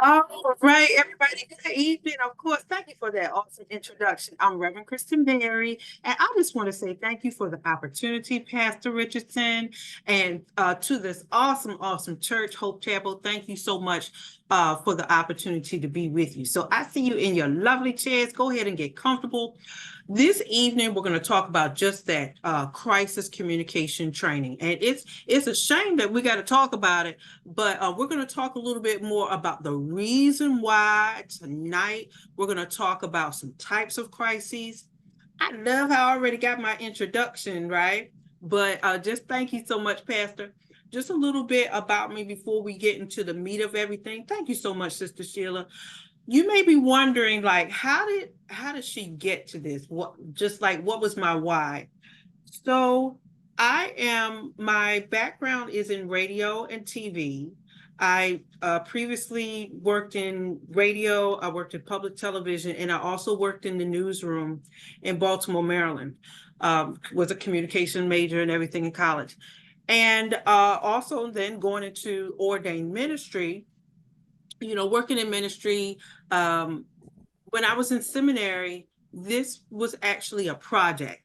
All right, everybody. Good evening. Of course, thank you for that awesome introduction. I'm Reverend Kristen Berry, and I just want to say thank you for the opportunity, Pastor Richardson, and to this awesome church, Hope Chapel. Thank you so much for the opportunity to be with you. So I see you in your lovely chairs. Go ahead and get comfortable. This evening, we're going to talk about just that crisis communication training, and it's a shame that we got to talk about it. But we're going to talk a little bit more about the reason why tonight. We're going to talk about some types of crises. I love how I already got my introduction, right? But just thank you so much, Pastor. Just a little bit about me before we get into the meat of everything. Thank you so much, Sister Sheila. You may be wondering, like, how did she get to this? What was my why? So my background is in radio and TV. I previously worked in radio, I worked in public television, and I also worked in the newsroom in Baltimore, Maryland. Was a communication major and everything in college. And also then going into ordained ministry, working in ministry. When I was in seminary, this was actually a project.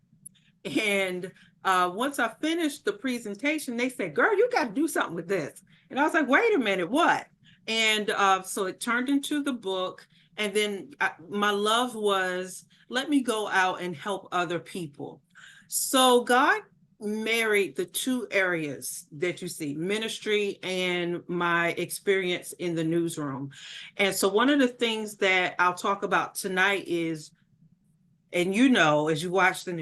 And once I finished the presentation, they said, "Girl, you got to do something with this." And I was like, "Wait a minute, what?" And so it turned into the book. And then my love was, let me go out and help other people. So God married the two areas that you see, ministry and my experience in the newsroom. And so one of the things that I'll talk about tonight is, and as you watch the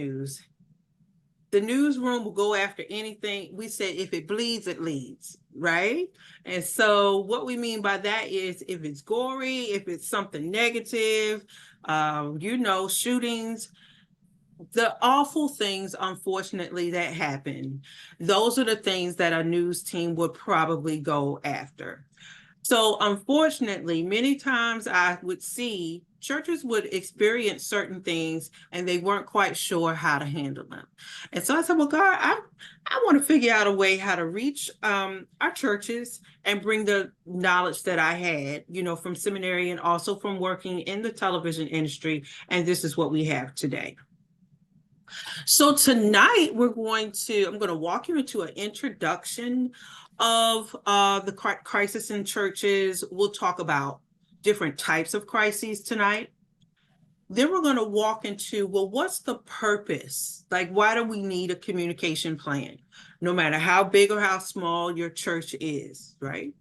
newsroom will go after anything. We say if it bleeds, it leads, right? And so what we mean by that is if it's gory, if it's something negative, shootings, the awful things, unfortunately, that happen, those are the things that a news team would probably go after. So unfortunately, many times I would see churches would experience certain things and they weren't quite sure how to handle them. And so I said, well, God, I want to figure out a way how to reach our churches and bring the knowledge that I had, from seminary and also from working in the television industry. And this is what we have today. So tonight I'm going to walk you into an introduction of the crisis in churches. We'll talk about different types of crises tonight. Then we're going to walk into, well, what's the purpose? Like, why do we need a communication plan? No matter how big or how small your church is, right?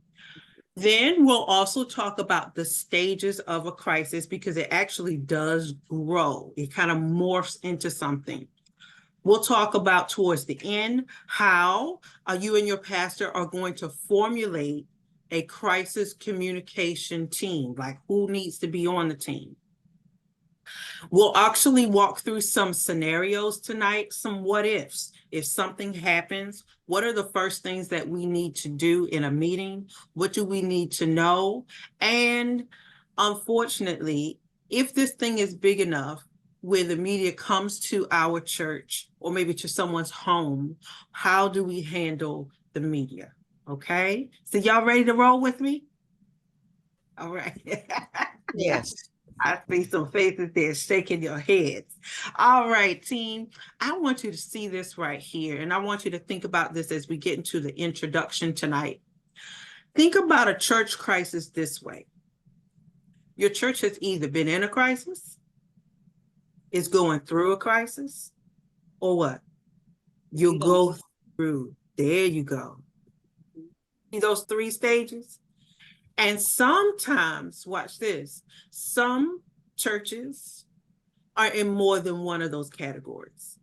Then we'll also talk about the stages of a crisis because it actually does grow. It kind of morphs into something. We'll talk about towards the end how you and your pastor are going to formulate a crisis communication team, like who needs to be on the team. We'll actually walk through some scenarios tonight, some what ifs. If something happens, what are the first things that we need to do in a meeting? What do we need to know? And unfortunately, if this thing is big enough where the media comes to our church or maybe to someone's home, how do we handle the media? Okay, so y'all ready to roll with me? All right. Yes. I see some faces there shaking your heads. All right, team. I want you to see this right here, and I want you to think about this as we get into the introduction tonight. Think about a church crisis this way. Your church has either been in a crisis, is going through a crisis, or what? You'll go through. There you go. See those three stages? And sometimes, watch this, some churches are in more than one of those categories.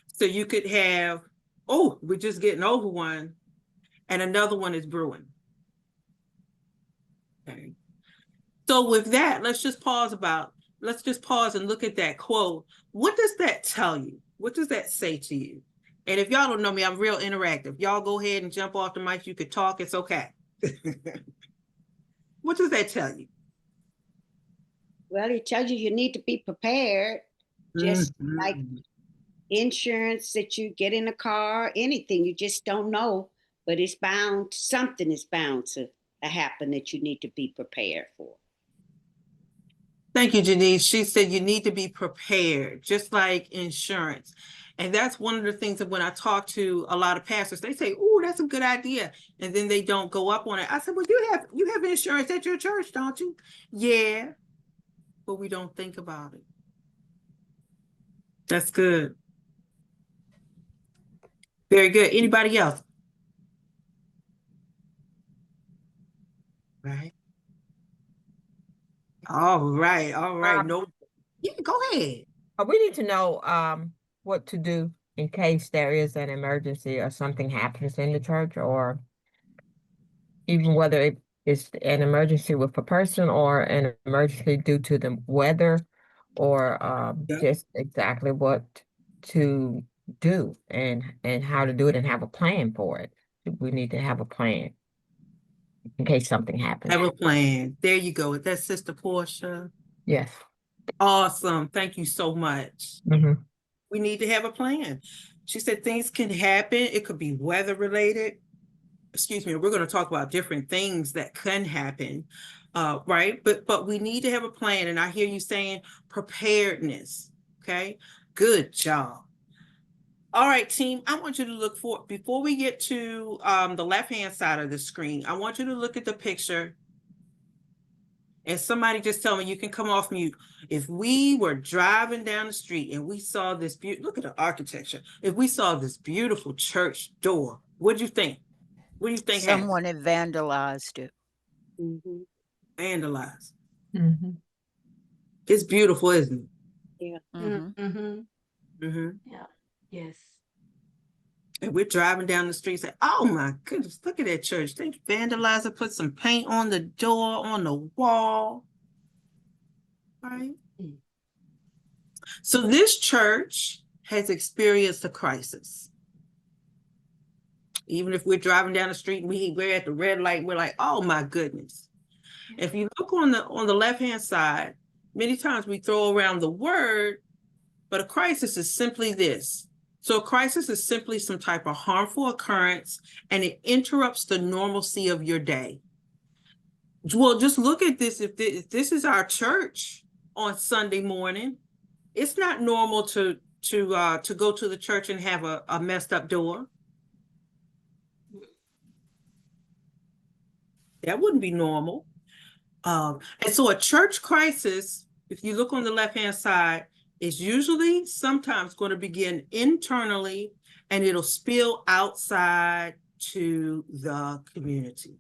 So you could have, oh, we're just getting over one, and another one is brewing. Okay. So with that, let's just pause and look at that quote. What does that tell you? What does that say to you? And if y'all don't know me, I'm real interactive. Y'all go ahead and jump off the mic. You could talk. It's okay. What does that tell you? Well, it tells you need to be prepared, just like insurance that you get in a car, anything. You just don't know, but something is bound to happen that you need to be prepared for. Thank you, Janice. She said you need to be prepared, just like insurance. And that's one of the things that when I talk to a lot of pastors, they say, "Oh, that's a good idea." And then they don't go up on it. I said, "Well, you have insurance at your church, don't you?" Yeah, but we don't think about it. That's good. Very good. Anybody else? Right. All right. All right. No. Yeah, go ahead. We need to know what to do in case there is an emergency or something happens in the church, or even whether it is an emergency with a person or an emergency due to the weather, or Yeah. just exactly what to do and how to do it and have a plan for it. We need to have a plan in case something happens. Have a plan. There you go. That's Sister Portia. Yes. Awesome. Thank you so much. Mm-hmm. We need to have a plan. She said things can happen. It could be weather related. Excuse me. We're going to talk about different things that can happen. Right. But we need to have a plan. And I hear you saying preparedness. Okay. Good job. All right, team. I want you to look for, before we get to the left-hand side of the screen, I want you to look at the picture. And somebody just tell me, you can come off mute. If we were driving down the street and we saw this look at the architecture. If we saw this beautiful church door, what do you think? What do you think happened? Someone had vandalized it. Vandalized. Mm-hmm. It's beautiful, isn't it? Yeah. Mm-hmm. Yeah. Yes. And we're driving down the street, say, "Oh my goodness, look at that church. They vandalized it, put some paint on the door, on the wall." Right? So this church has experienced a crisis. Even if we're driving down the street and we're at the red light, we're like, "Oh my goodness." If you look on the left-hand side, many times we throw around the word, but a crisis is simply this. So a crisis is simply some type of harmful occurrence, and it interrupts the normalcy of your day. Well, just look at this. If this is our church on Sunday morning, it's not normal to go to the church and have a messed up door. That wouldn't be normal. And so a church crisis, if you look on the left-hand side, is usually sometimes going to begin internally, and it'll spill outside to the community.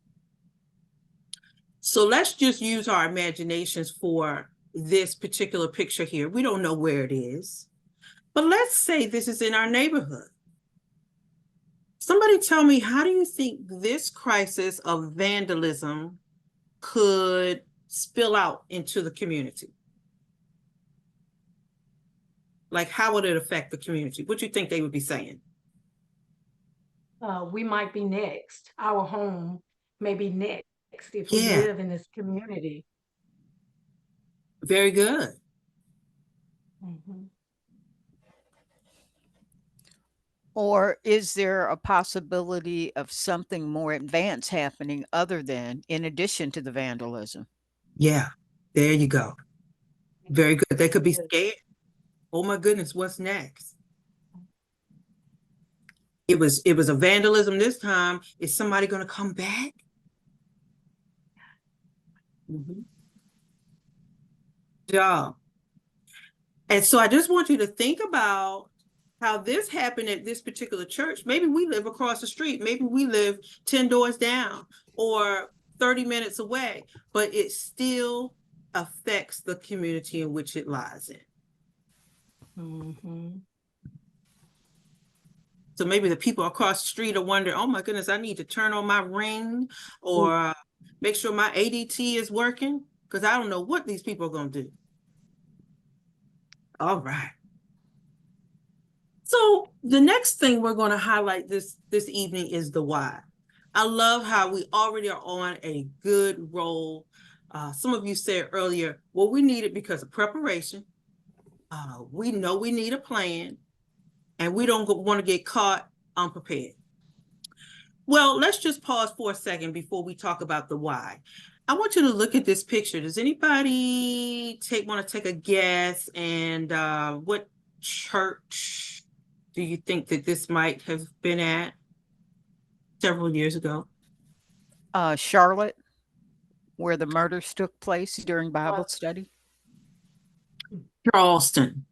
So let's just use our imaginations for this particular picture here. We don't know where it is, but let's say this is in our neighborhood. Somebody tell me, how do you think this crisis of vandalism could spill out into the community? Like, how would it affect the community? What do you think they would be saying? We might be next. Our home may be next if we Yeah. live in this community. Very good. Or is there a possibility of something more advanced happening other than, in addition to the vandalism? Yeah, there you go. Very good. They could be scared. Oh my goodness, what's next? It was a vandalism this time. Is somebody going to come back? Yeah. And so I just want you to think about how this happened at this particular church. Maybe we live across the street. Maybe we live 10 doors down or 30 minutes away, but it still affects the community in which it lies in. So maybe the people across the street are wondering, "Oh my goodness, I need to turn on my Ring or make sure my ADT is working, because I don't know what these people are going to do." All right. So the next thing we're going to highlight this evening is the why. I love how we already are on a good roll. Some of you said earlier, well, we need it because of preparation. We know we need a plan. and we don't want to get caught unprepared. Well, let's just pause for a second before we talk about the why. I want you to look at this picture. Does anybody want to take a guess? And what church do you think that this might have been at several years ago? Charlotte, where the murders took place during Bible study. Charleston.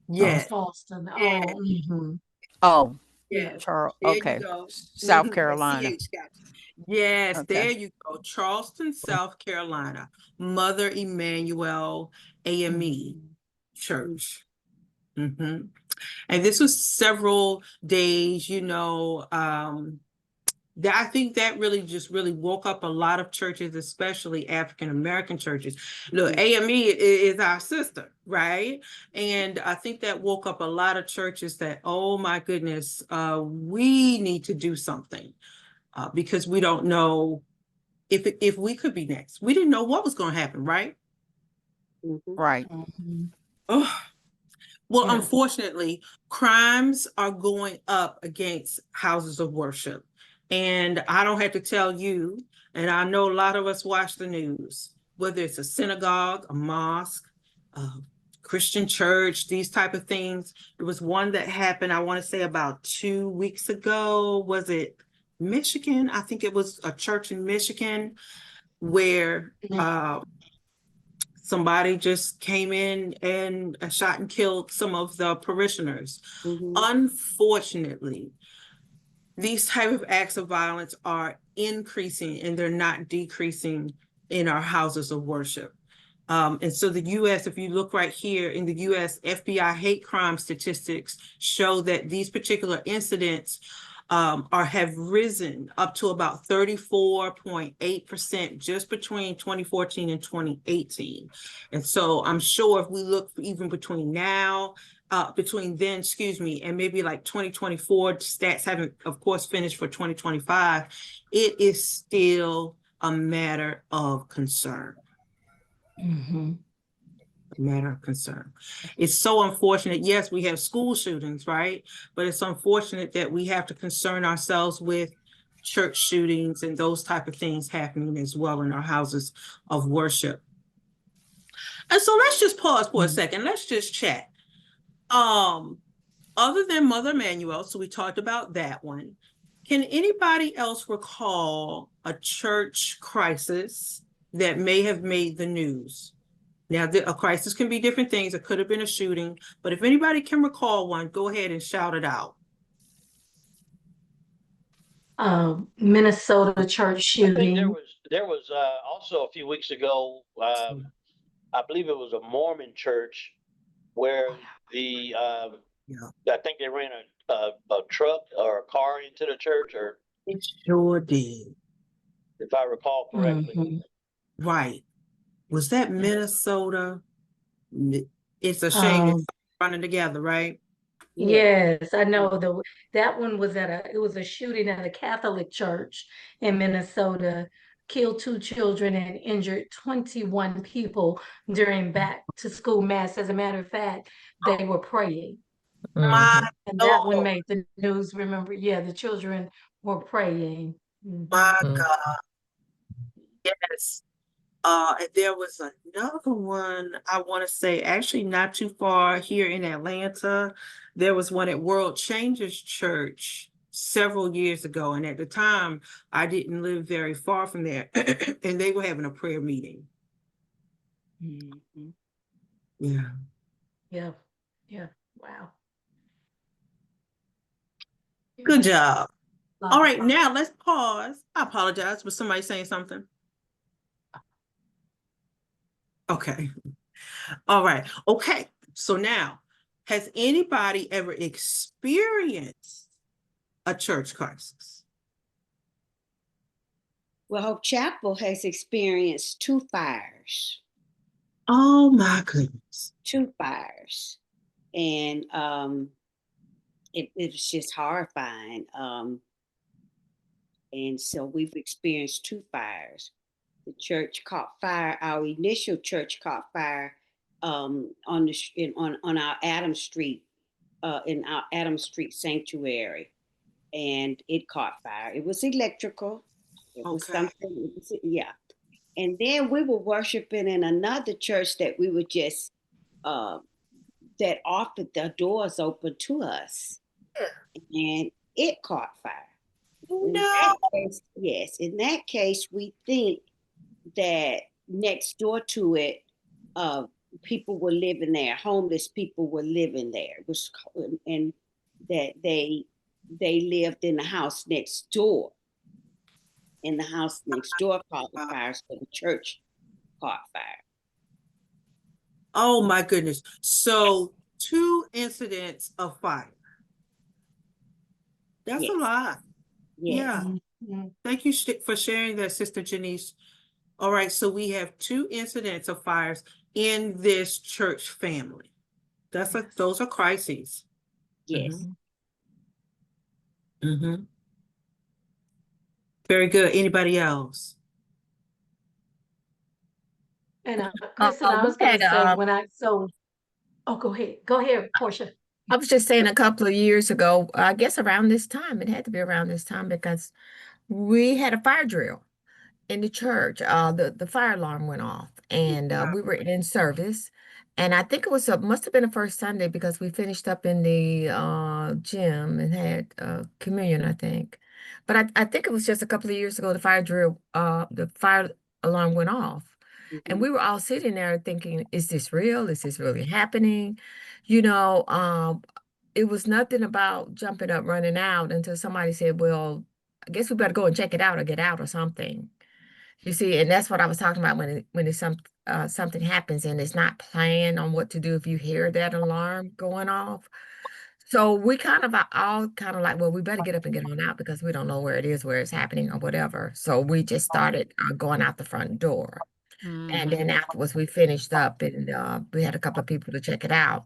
Yes. Charleston. Yeah. Oh, mhm. Oh, Yes. Charles. There you Okay, go. South Mhm, that Carolina. CH got you. Yes, Okay. there you go. Charleston, South Carolina. Mother Emanuel AME Church. And this was several days, that I think that really woke up a lot of churches, especially African American churches. Look, AME is our sister, right? And I think that woke up a lot of churches that, oh my goodness, we need to do something because we don't know if we could be next. We didn't know what was going to happen, right? Right. Mhm. Oh. Well, Yeah. unfortunately, crimes are going up against houses of worship. And I don't have to tell you, and I know a lot of us watch the news, whether it's a synagogue, a mosque, a Christian church, these type of things. There was one that happened, I want to say about 2 weeks ago. Was it Michigan? I think it was a church in Michigan where somebody just came in and shot and killed some of the parishioners. Unfortunately, these type of acts of violence are increasing and they're not decreasing in our houses of worship. And so the US, if you look right here in the US, FBI hate crime statistics show that these particular incidents have risen up to about 34.8% just between 2014 and 2018. And so I'm sure if we look even between then, and maybe like 2024, stats haven't, of course, finished for 2025, it is still a matter of concern. Mhm. Matter of concern. It's so unfortunate. Yes, we have school shootings, right? But it's unfortunate that we have to concern ourselves with church shootings and those type of things happening as well in our houses of worship. And so let's just pause for a second. Let's just chat. Other than Mother Emanuel, so we talked about that one. Can anybody else recall a church crisis that may have made the news? Now, a crisis can be different things. It could have been a shooting, but if anybody can recall one, go ahead and shout it out. Minnesota church I think shooting. there was also a few weeks ago, I believe it was a Mormon church where I think they ran a truck or a car into the church, or It sure did. if I recall correctly. Mhm. Right. Was that Minnesota? It's a shame it's running together, right? Yes, I know that one was it was a shooting at a Catholic church in Minnesota, killed 2 children and injured 21 people during back to school mass. As a matter of fact, they were praying. My And that one Lord, made the news. Remember, yeah, the children were praying. Mhm. my Mm. God. Yes. And there was another one, I want to say, actually not too far here in Atlanta. There was one at World Changers Church several years ago. And at the time, I didn't live very far from there. And they were having a prayer meeting. Yeah. Yeah, yeah, wow. Good job. Lot All of right, fun. now let's pause. I apologize. Was somebody saying something? Okay. All right. Okay. So now, has anybody ever experienced a church crisis? Well, Hope Chapel has experienced 2 fires. Oh my goodness. 2 fires. And it was just horrifying. And so we've experienced 2 fires. The church caught fire. Our initial church caught fire on our Adams Street in our Adams Street Sanctuary, and it caught fire. It was electrical. It was Okay. something. Yeah. And then we were worshiping in another church that we were just that offered the doors open to us, and it caught fire. In that No. case, yes, in that case, we think that next door to it, people were living there, homeless people were living there. It was, and that they lived in the house next door. And the house next door caught the fire, so the church caught fire. Oh my goodness. So 2 incidents of fire. That's Yes. a lot. Yes. Yeah. Thank you for sharing that, Sister Janice. All right, so we have 2 incidents of fires in this church family. Those are crises. Yes. Mm-hmm. Very good. Anybody else? And Kristen, I we was gonna had, say oh, go ahead, Portia. I was just saying a couple of years ago, I guess around this time, it had to be around this time because we had a fire drill in the church. The fire alarm went off, and we were in service. And I think it was must have been the first Sunday because we finished up in the gym and had communion, I think. But I think it was just a couple of years ago the fire alarm went off. And we were all sitting there thinking, is this real? Is this really happening? You know, it was nothing about jumping up, running out until somebody said, well, I guess we better go and check it out or get out or something. You see, and that's what I was talking about when something happens and it's not planned on what to do if you hear that alarm going off. So we kind of are all kind of like, well, we better get up and get on out because we don't know where it is, where it's happening or whatever. So we just started going out the front door. And then afterwards we finished up and we had a couple of people to check it out.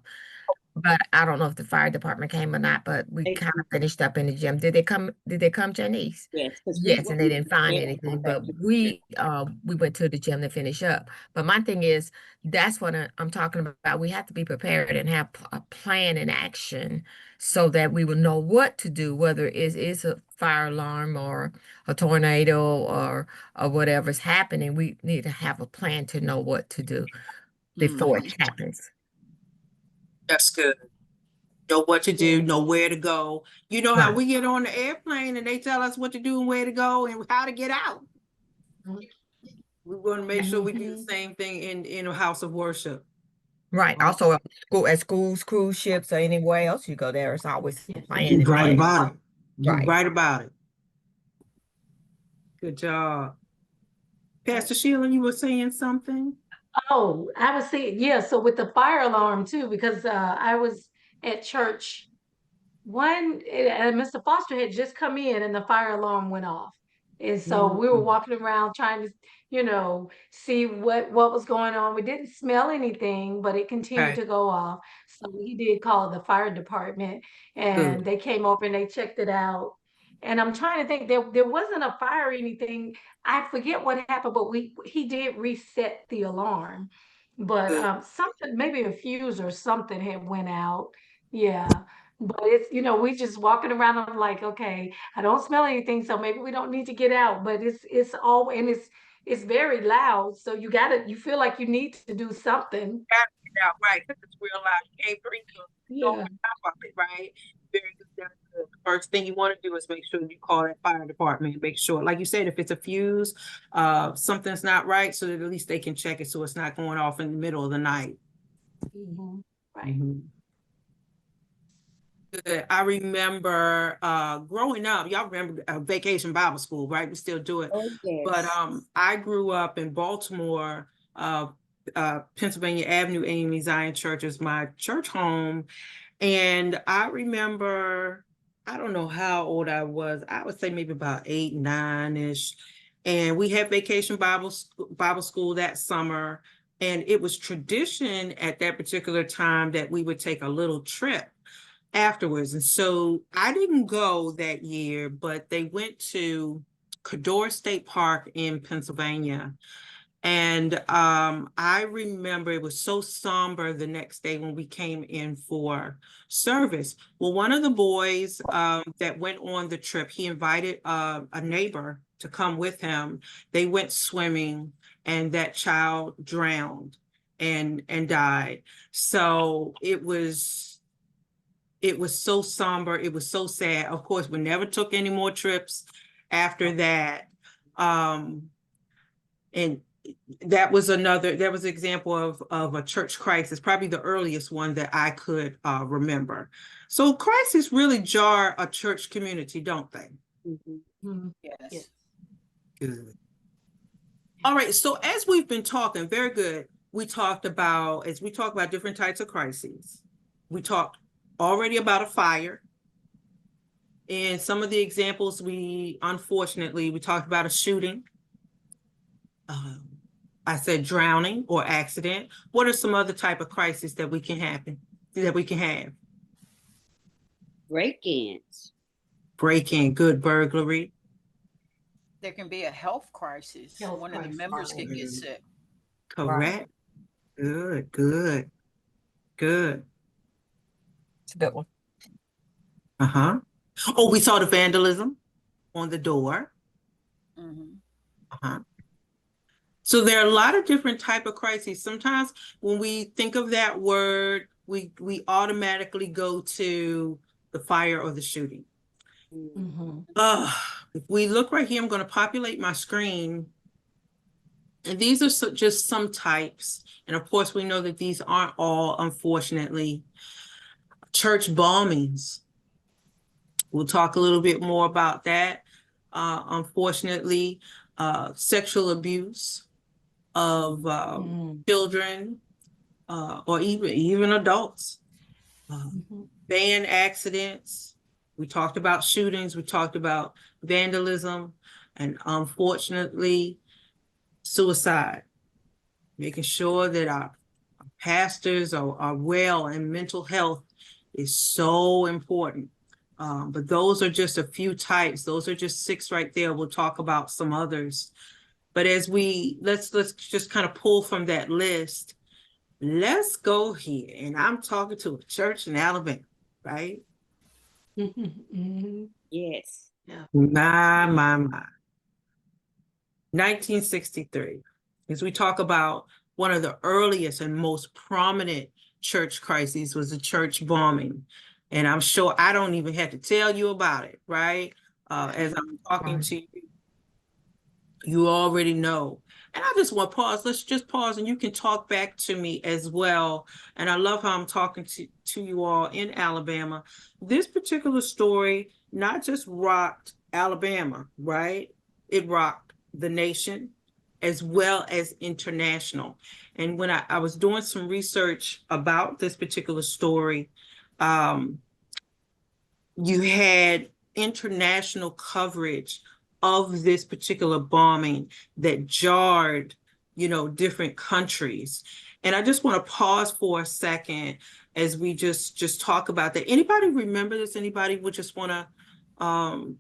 But I don't know if the fire department came or not, but we They- kind of finished up in the gym. Did they come, Janice? Yes. 'Cause Yes, and they didn't find Yeah, anything, back but to- we went to the gym to finish up. But my thing is, that's what I'm talking about. We have to be prepared and have a plan in action so that we will know what to do, whether it is a fire alarm or a tornado or whatever's happening. We need to have a plan to know what to do before it happens. That's good. Know what to do, know where to go. You know how Right. we get on the airplane and they tell us what to do and where to go and how to get out. Mhm. We want to make sure we do the same thing in a house of worship. Right. Also, at schools, cruise ships, or anywhere else you go, there is always a plan in Right place. about it. You're Right. right about it. Good job. Pastor Sheila, you were saying something? Oh, I was saying, yeah, so with the fire alarm too, because I was at church and Mr. Foster had just come in and the fire alarm went off. And so we were walking around trying to, see what was going on. We didn't smell anything, but it continued Okay. to go off. So we did call the fire department and Good. they came over and they checked it out. And I'm trying to think, there wasn't a fire or anything. I forget what happened, but he did reset the alarm. But Good. something, maybe a fuse or something had went out. Yeah. But it's, we just walking around. I'm like, okay, I don't smell anything, so maybe we don't need to get out. But it's all, and it's very loud. So you feel like you need to do something. Yeah, right, because it's real loud. You can't breathe on Yeah. top of it, right? Very good. That's good. The first thing you want to do is make sure you call that fire department. Make sure, like you said, if it's a fuse, something's not right, so that at least they can check it so it's not going off in the middle of the night. Right. Good. I remember growing up, y'all remember Vacation Bible School, right? We still do it. Oh, yes. But I grew up in Baltimore, Pennsylvania Avenue. AME Zion Church is my church home. And I remember, I don't know how old I was. I would say maybe about 8, 9-ish. And we had Vacation Bible School that summer. And it was tradition at that particular time that we would take a little trip afterwards. And so I didn't go that year, but they went to Cador State Park in Pennsylvania. And I remember it was so somber the next day when we came in for service. Well, one of the boys that went on the trip, he invited a neighbor to come with him. They went swimming, and that child drowned and died. So it was so somber. It was so sad. Of course, we never took any more trips after that. And that was an example of a church crisis, probably the earliest one that I could remember. So crises really jar a church community, don't they? Mhm. Mhm. Yes. Good. All right, so as we've been talking, very good. As we talk about different types of crises, we talked already about a fire. And some of the examples unfortunately, we talked about a shooting. I said drowning or accident. What are some other type of crises that we can have? Break-ins. Break-in, good, burglary. There can be a health crisis. Health One of the crisis. members can get sick. Correct. Good, good, good. It's a good one. Uh-huh. Oh, we saw the vandalism on the door. Mhm. Uh-huh. So there are a lot of different type of crises. Sometimes when we think of that word, we automatically go to the fire or the shooting. Mhm. If we look right here, I'm going to populate my screen. And these are just some types. And of course, we know that these aren't all, unfortunately. Church bombings. We'll talk a little bit more about that. Unfortunately, sexual abuse of Mhm. children or even adults. Mhm. Van accidents. We talked about shootings. We talked about vandalism, and unfortunately, suicide. Making sure that our pastors are well, and mental health is so important. But those are just a few types. Those are just 6 right there. We'll talk about some others. But as let's just kind of pull from that list. Let's go here. And I'm talking to a church in Alabama, right? Mhm. Yes. My. 1963. As we talk about one of the earliest and most prominent church crises was a church bombing. And I'm sure I don't even have to tell you about it, right? As I'm talking Right. to you, you already know. And I just want to pause. Let's just pause and you can talk back to me as well. And I love how I'm talking to you all in Alabama. This particular story not just rocked Alabama, right? It rocked the nation as well as international. And when I was doing some research about this particular story, you had international coverage of this particular bombing that jarred, different countries. And I just want to pause for a second as we just talk about that. Anybody remember this? Anybody would just want to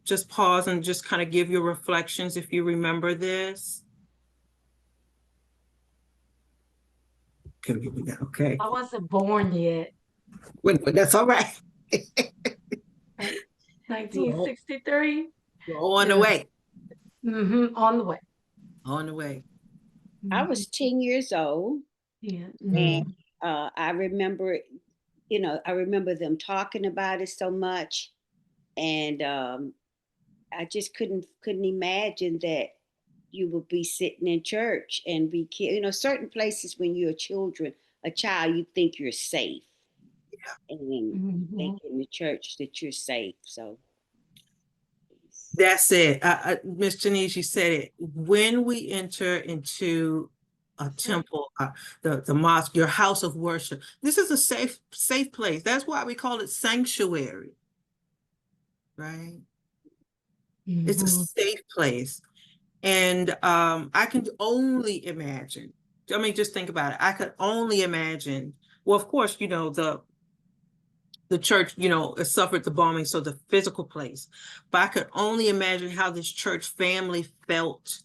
just pause and just kind of give your reflections if you remember this? Okay. I wasn't born yet. That's all right. 1963. You're on the way. On the way. On the way. I was 10 years old, Yeah. and I remember, I remember them talking about it so much, and I just couldn't imagine that you would be sitting in church and be killed. Certain places when you're a child, you think you're safe, and think in the church that you're safe. So that's it. Ms. Janice, you said it. When we enter into a temple, the mosque, your house of worship, this is a safe place. That's why we call it sanctuary, right? It's a safe place. And I can only imagine, just think about it. I could only imagine, well, of course, the church, it suffered the bombing, so the physical place. But I could only imagine how this church family felt,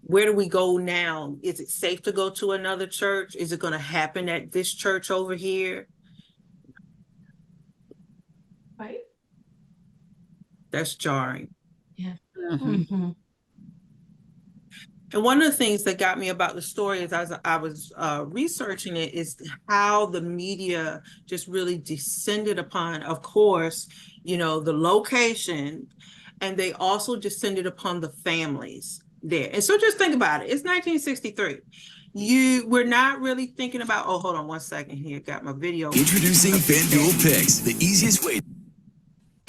where do we go now? Is it safe to go to another church? Is it going to happen at this church over here? Right. That's jarring. Mhm. Mhm. And one of the things that got me about the story as I was researching it is how the media just really descended upon, of course, you know, the location, and they also descended upon the families there. And so just think about it. It's 1963. We're not really thinking about, oh, hold on one second here. Got my video. Introducing FanDuel Picks, the easiest way.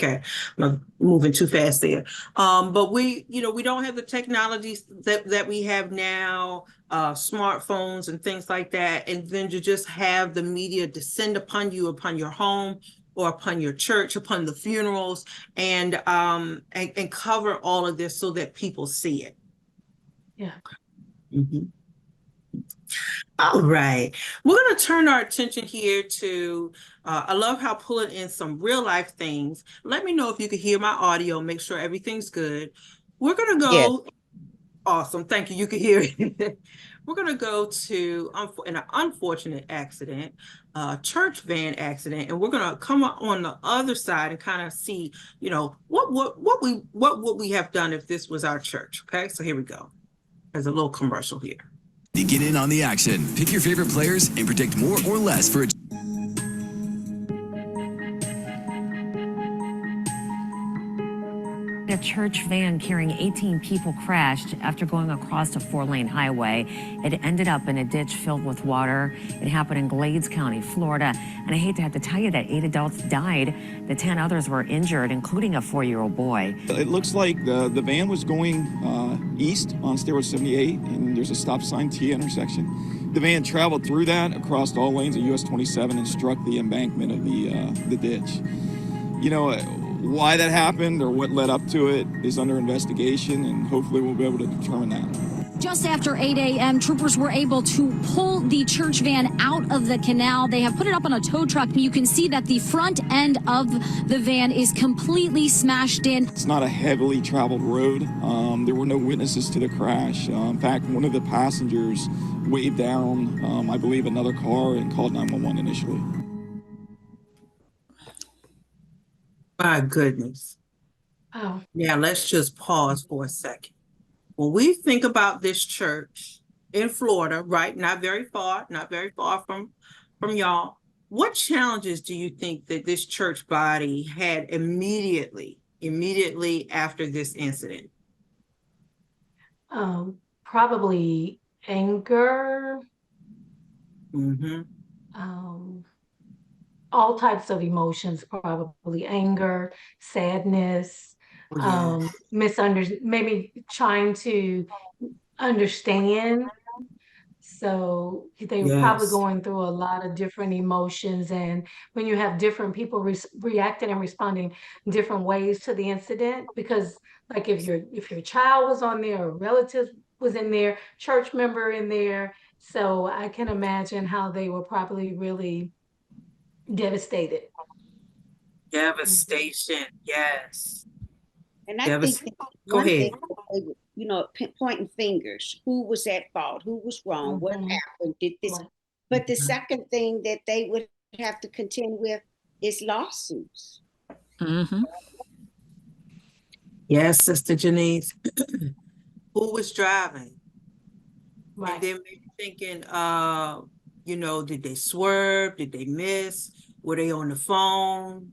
Okay, I'm moving too fast there. But we don't have the technologies that we have now, smartphones and things like that. And then to just have the media descend upon you, upon your home or upon your church, upon the funerals, and cover all of this so that people see it. Yeah. Mhm. All right, we're going to turn our attention here to, I love how pulling in some real life things. Let me know if you can hear my audio, make sure everything's good. We're going to go, awesome, thank you, you can hear it. We're going to go to, in an unfortunate accident, church van accident, and we're going to come up on the other side and kind of see, you know, what would we have done if this was our church, okay? So here we go. There's a little commercial here. To get in on the action, pick your favorite players and predict more or less for a A church van carrying 18 people crashed after going across a 4-lane highway. It ended up in a ditch filled with water. It happened in Glades County, Florida. And I hate to have to tell you that 8 adults died. The 10 others were injured, including a 4-year-old boy. It looks like the van was going east on State Road 78, and there's a stop sign T intersection. The van traveled through that across all lanes of US 27 and struck the embankment of the ditch. You know, why that happened or what led up to it is under investigation, and hopefully we'll be able to determine that. Just after 8 a.m., troopers were able to pull the church van out of the canal. They have put it up on a tow truck. You can see that the front end of the van is completely smashed in. It's not a heavily traveled road. There were no witnesses to the crash. In fact, one of the passengers waved down, I believe, another car and called 911 initially. My goodness. Oh. Now let's just pause for a second. When we think about this church in Florida, right? Not very far from y'all. What challenges do you think that this church body had immediately after this incident? Probably anger. Mm-hmm. All types of emotions, probably anger, sadness, maybe trying to understand. So they were probably going through a lot of different emotions. And when you have different people reacting and responding different ways to the incident, because like if your child was on there, or relative was in there, church member in there. So I can imagine how they were probably really devastated. Devastation, yes. And I think Go ahead. thing, you know, pointing fingers. Who was at fault? Who was wrong? What happened? Did this? But the second thing that they would have to contend with is lawsuits. Mm-hmm. Yes, Sister Janice. Who was driving? Right. And then maybe thinking, you know, did they swerve? Did they miss? Were they on the phone?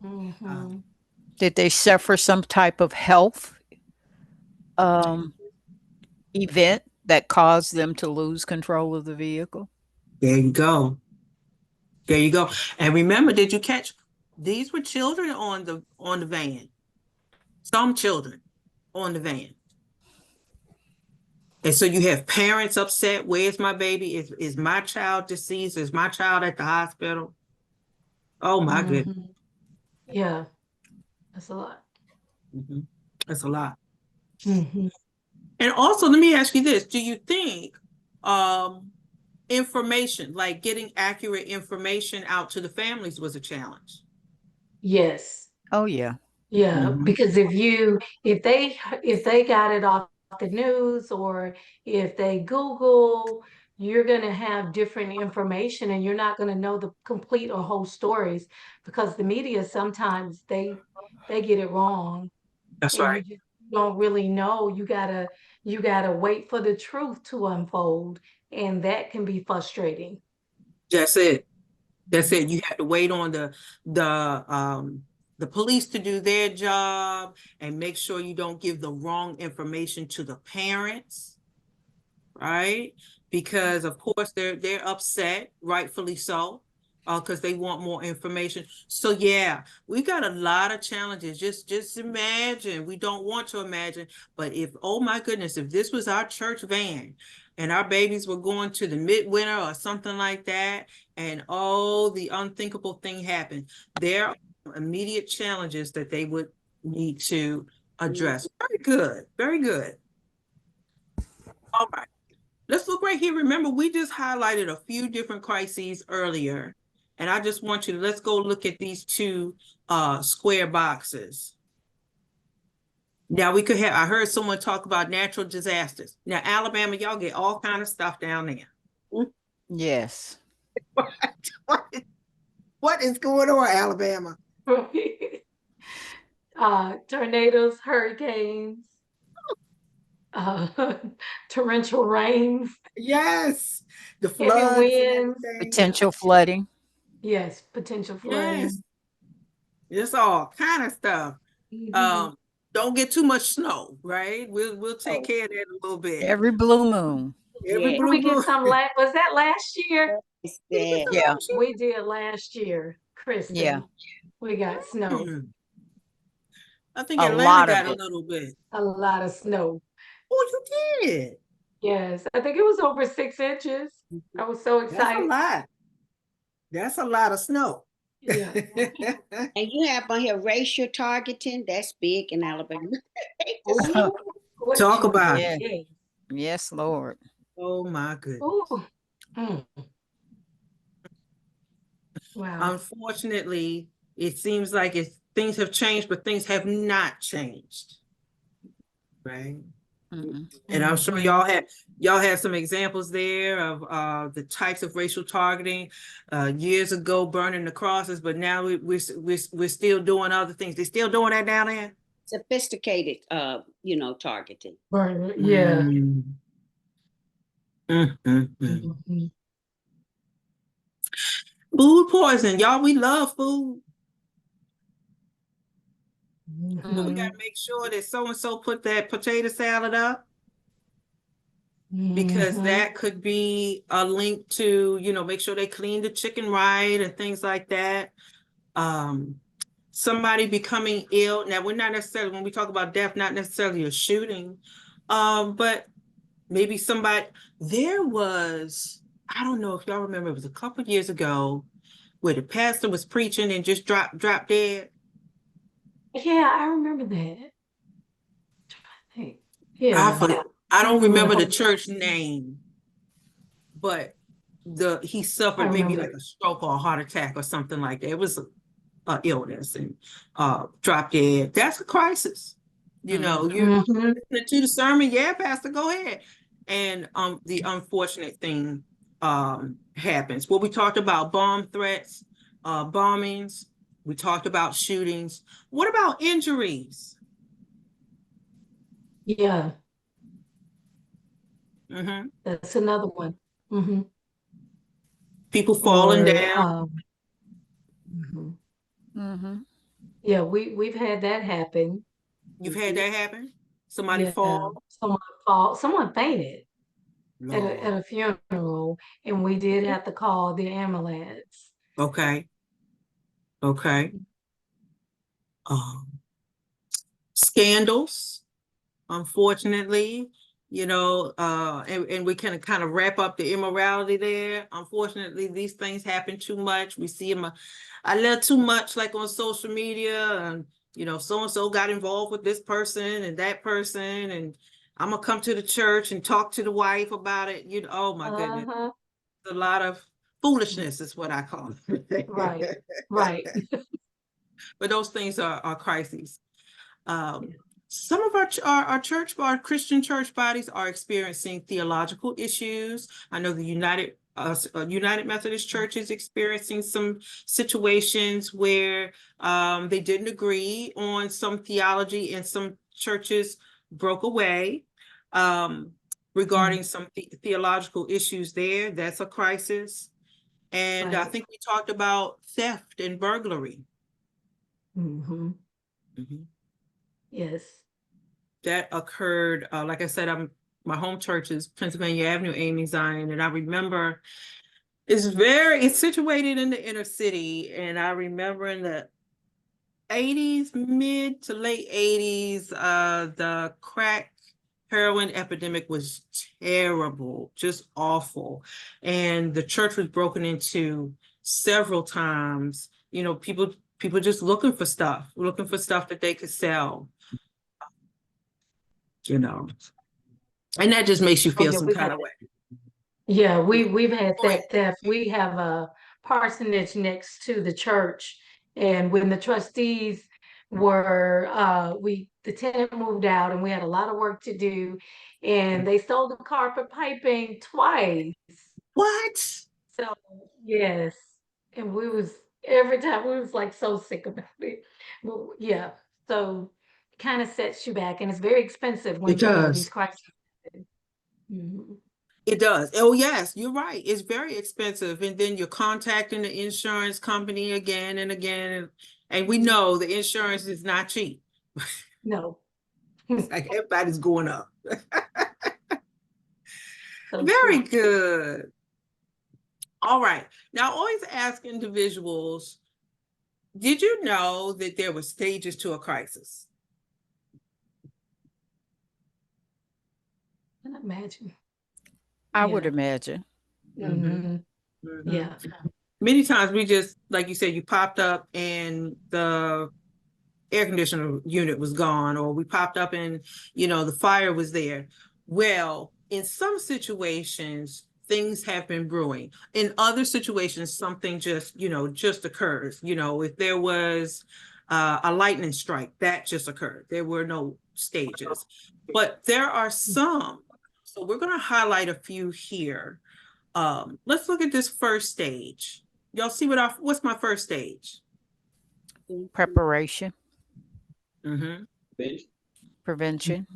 Mm-hmm. Did they suffer some type of health event that caused them to lose control of the vehicle? There you go. There you go. And remember, did you catch? These were children on the van. Some children on the van. And so you have parents upset. Where's my baby? Is my child deceased? Is my child at the hospital? Oh my goodness. Yeah, that's a lot. Mm-hmm. That's a lot. Mm-hmm. And also, let me ask you this. Do you think information, like getting accurate information out to the families, was a challenge? Yes. Oh, yeah. Yeah, because if they got it off the news or if they Google, you're going to have different information and you're not going to know the complete or whole stories because the media sometimes they get it wrong. That's And right. you just don't really know. You gotta wait for the truth to unfold, and that can be frustrating. That's it. That's it. You have to wait on the police to do their job and make sure you don't give the wrong information to the parents, right? Because of course they're upset, rightfully so, because they want more information. So yeah, we got a lot of challenges. Just imagine. We don't want to imagine, but if, oh my goodness, if this was our church van and our babies were going to the midwinter or something like that, and oh, the unthinkable thing happened, there are immediate challenges that they would need to address. Very good. Very good. All right. Let's look right here. Remember, we just highlighted a few different crises earlier, and I just want you to, let's go look at these two square boxes. Now we could have, I heard someone talk about natural disasters. Now, Alabama, y'all get all kind of stuff down there. Yes. What is going on, Alabama? Tornadoes, hurricanes, torrential rains, Yes, the heavy floods and winds. everything. Potential flooding. Yes, potential Yes, flooding. it's all kind of stuff. Mhm. Don't get too much snow, right? We'll take care of that a little bit. Every blue moon. Every Yeah. blue We get moon. some was that last year? It's sad. Yeah. We did last year, Kristen. Yeah. We got snow, I think A Atlanta lot of got a it. little bit. a lot of snow. Oh, you did. Yes, I think it was over 6 inches. I was so That's a excited. lot. That's a lot of snow. Yeah. And you have on here racial targeting. That's big in Alabama. Ooh, what Talk you about it. did. Yes, Lord. Oh my goodness. Ooh. Mm. Wow. Unfortunately, it seems like things have changed, but things have not changed. Right. Mm-mm. And I'm sure y'all have some examples there of the types of racial targeting years ago, burning the crosses, but now we're still doing other things. They're still doing that down there. Sophisticated, targeting. Yeah. Mm. Food poison, y'all. We love food. So we Mhm. gotta make sure that so and so put that potato salad up, because Mhm. that could be a link to, make sure they clean the chicken right and things like that. Somebody becoming ill. Now, we're not necessarily, when we talk about death, not necessarily a shooting, but maybe there was, I don't know if y'all remember, it was a couple of years ago where the pastor was preaching and just dropped dead. Yeah, I remember that. Yeah. I don't remember the church name, but he suffered maybe like a stroke or a heart attack or something like that. It was an illness and dropped dead. That's a crisis. You're listening to the sermon. Yeah, Pastor, go ahead. And the unfortunate thing happens. Well, we talked about bomb threats, bombings. We talked about shootings. What about injuries? Yeah, Mm-hmm. that's another one. Mhm. People falling Or, down. mhm. Mm-hmm. Yeah, we've had that happen. You've had that happen? Somebody Yeah, fall? someone fainted at Lord. a funeral, and we did have to call the ambulance. Okay. Scandals, unfortunately, and we can kind of wrap up the immorality there. Unfortunately, these things happen too much. We see them a little too much, like on social media, and so-and-so got involved with this person and that person, and I'm gonna come to the church and talk to the wife about it. Oh my goodness. Uh-huh. A lot of foolishness is what I call it. Right. But those things are crises. Some of our Christian church bodies are experiencing theological issues. I know the United Methodist Church is experiencing some situations where they didn't agree on some theology, and some churches broke away regarding some theological issues there. That's a crisis. And I Right. think we talked about theft and burglary. Mm-hmm. Yes. That occurred, like I said, my home church is Pennsylvania Avenue, Amy Zion, and I remember it's situated in the inner city, and I remember in the 80s, mid to late 80s, the crack heroin epidemic was terrible, just awful, and the church was broken into several times. You know, people just looking for stuff that they could sell. You know, and that just makes you feel yeah, some we kind had of way. Yeah, we've had Go ahead. that theft. We have a parsonage next to the church, and when the trustees were the tenant moved out, and we had a lot of work to do, and they stole the carpet piping twice. What? So yes, and every time we was like so sick about it. But yeah, so it kind of sets you back, and it's very expensive when It does. these crises happen. Mhm. It does. Oh, yes, you're right. It's very expensive. And then you're contacting the insurance company again and again. And we know the insurance is not cheap. No. It's like everybody's going up. So Very true. good. All right. Now, I always ask individuals, did you know that there were stages to a crisis? Can imagine. I would Yeah. imagine. Mhm. Mhm. Yeah. Many times we just, like you said, you popped up and the air conditioner unit was gone, or we popped up and, the fire was there. Well, in some situations, things have been brewing. In other situations, something just occurs. If there was a lightning strike, that just occurred. There were no stages, but there are some. So we're going to highlight a few here. Let's look at this first stage. Y'all see what's my first stage? Preparation, Mm-hmm. prevention.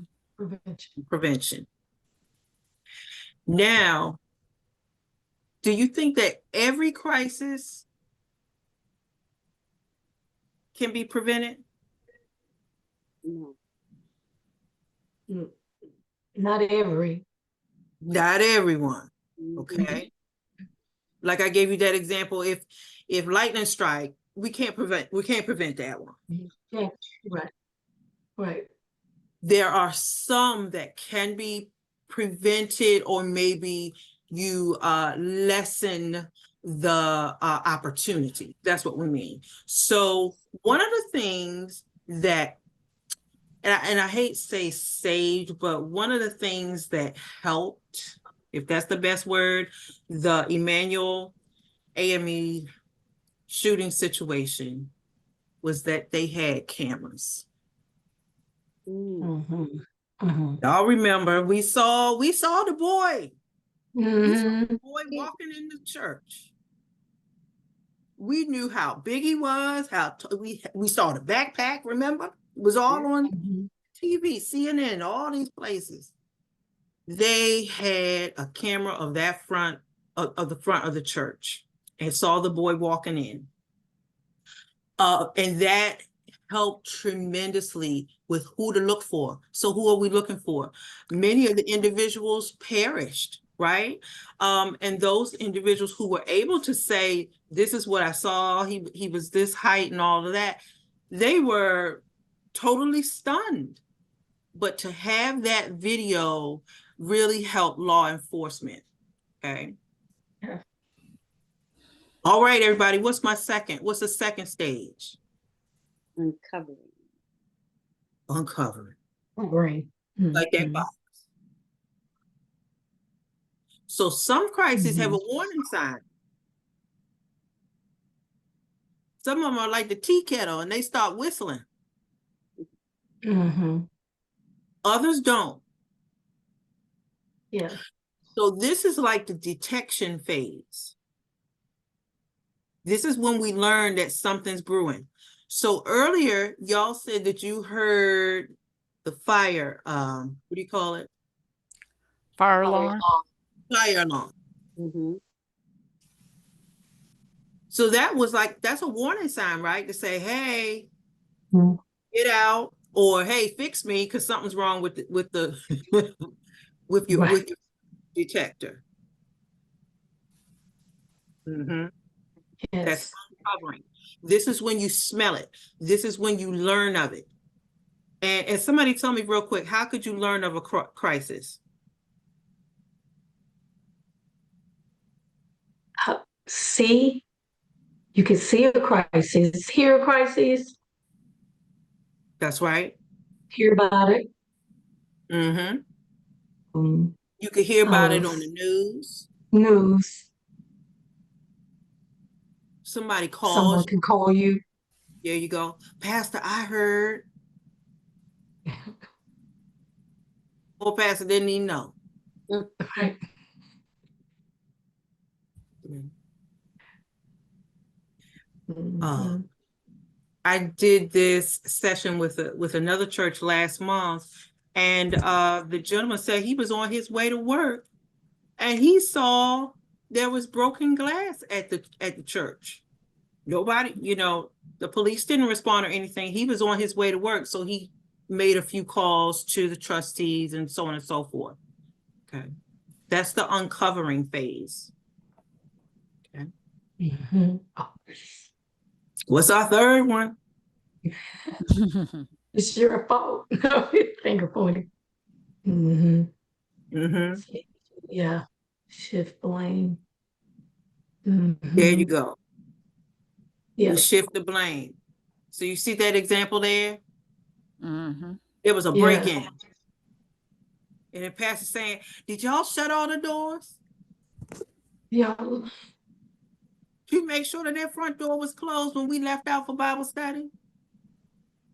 Prevention. Now, do you think that every crisis can be prevented? No. Not every. Not everyone. Mhm. Okay. Like I gave you that example. If lightning strike, we can't prevent that one. Yeah. Right. There are some that can be prevented, or maybe you lessen the opportunity. That's what we mean. So one of the things that, and I hate to say saved, but one of the things that helped, if that's the best word, the Emanuel AME shooting situation was that they had cameras. Mm-hmm. Mm-hmm. Y'all remember, we saw the boy. We saw Mm-hmm. the boy walking in the church. We knew how big he was, we saw the backpack, remember? It was all on TV, CNN, all these places. They had a camera of that front of the front of the church and saw the boy walking in. And that helped tremendously with who to look for. So who are we looking for? Many of the individuals perished, right? And those individuals who were able to say, this is what I saw, he was this height and all of that, they were totally stunned. But to have that video really helped law enforcement, okay? Yeah. All right, everybody, what's the second stage? Uncovering. Right. Like that box. So some crises have a warning sign. Some of them are like the tea kettle and they start whistling. Mm-hmm. Others don't. Yeah. So this is like the detection phase. This is when we learn that something's brewing. So earlier, y'all said that you heard the fire, what do you call it? Fire alarm. Fire alarm. Mhm. So that was like, that's a warning sign, right? To say, hey, Mhm. get out, or hey, fix me, because something's wrong with the with your Right. detector. Mhm. That's Yes. uncovering. This is when you smell it. This is when you learn of it. And somebody tell me real quick, how could you learn of a crisis? See, you can see a crisis, hear a crisis, That's right. hear about it. Mm-hmm. Mm, You could hear about it on uh, the news. news. Somebody Someone calls. can call you. There you go. Pastor, I heard. Or Pastor didn't even know. Right. Uh, Mhm. I did this session with another church last month, and the gentleman said he was on his way to work, and he saw there was broken glass at the church. Nobody, the police didn't respond or anything. He was on his way to work, so he made a few calls to the trustees and so on and so forth. Okay, that's the uncovering phase. Okay, Mhm. Oh, what's our third one? it's your fault. Finger pointing. Mm-hmm. Mm-hmm. Yeah. Shift blame. There you Mhm. go. Yeah. We shift the blame. So you see that example there? Mm-hmm. It was a Yeah. break-in. And the pastor saying, did y'all shut all the doors? Yeah. Did you make sure that front door was closed when we left out for Bible study?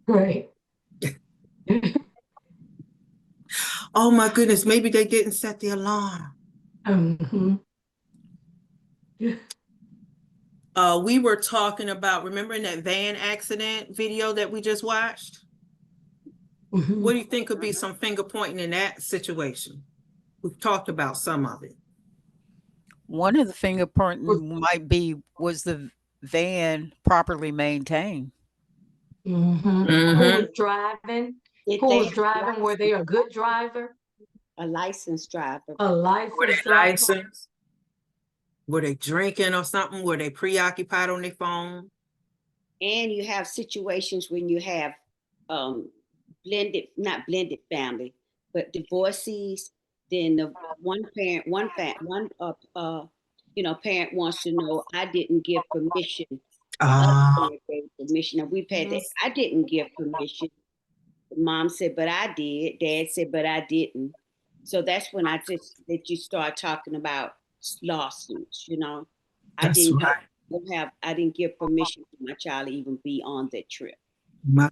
Right. Oh my goodness, maybe they didn't set the alarm. Mhm. We were talking about, remembering that van accident video that we just watched? Mhm. What do you think could be some finger pointing in that situation? We've talked about some of it. One of the finger pointing might be, was the van properly maintained? Mhm. Who Mhm. was driving? Did Who they was have driving? Were they a good driver? a licensed driver? A Were licensed they driver? licensed? Were they drinking or something? Were they preoccupied on their phone? And you have situations when you have not blended family, but divorcees. Then the one parent, parent wants to know, I didn't give permission. The other parent gave permission. And we've had that. I didn't give permission. Mom said, but I did. Dad said, but I didn't. So that's when that you start talking about lawsuits. I That's didn't right. I didn't give permission for my child to even be on that trip. My,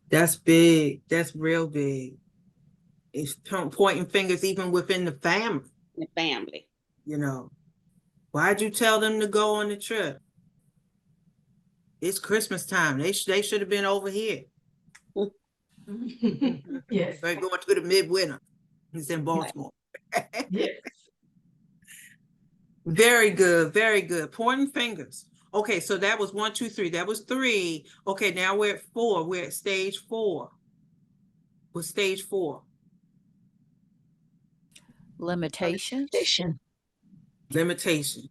that's big. That's real big. It's pointing fingers even within the family. The family. Why'd you tell them to go on the trip? It's Christmas time. They should have been over here. Yes. They're going to the midwinter. He's in Baltimore. Yes. Very good. Very good. Pointing fingers. Okay, so that was 1, 2, 3. That was 3. Okay, now we're at 4. We're at stage 4. What's stage 4? Limitations. Limitation.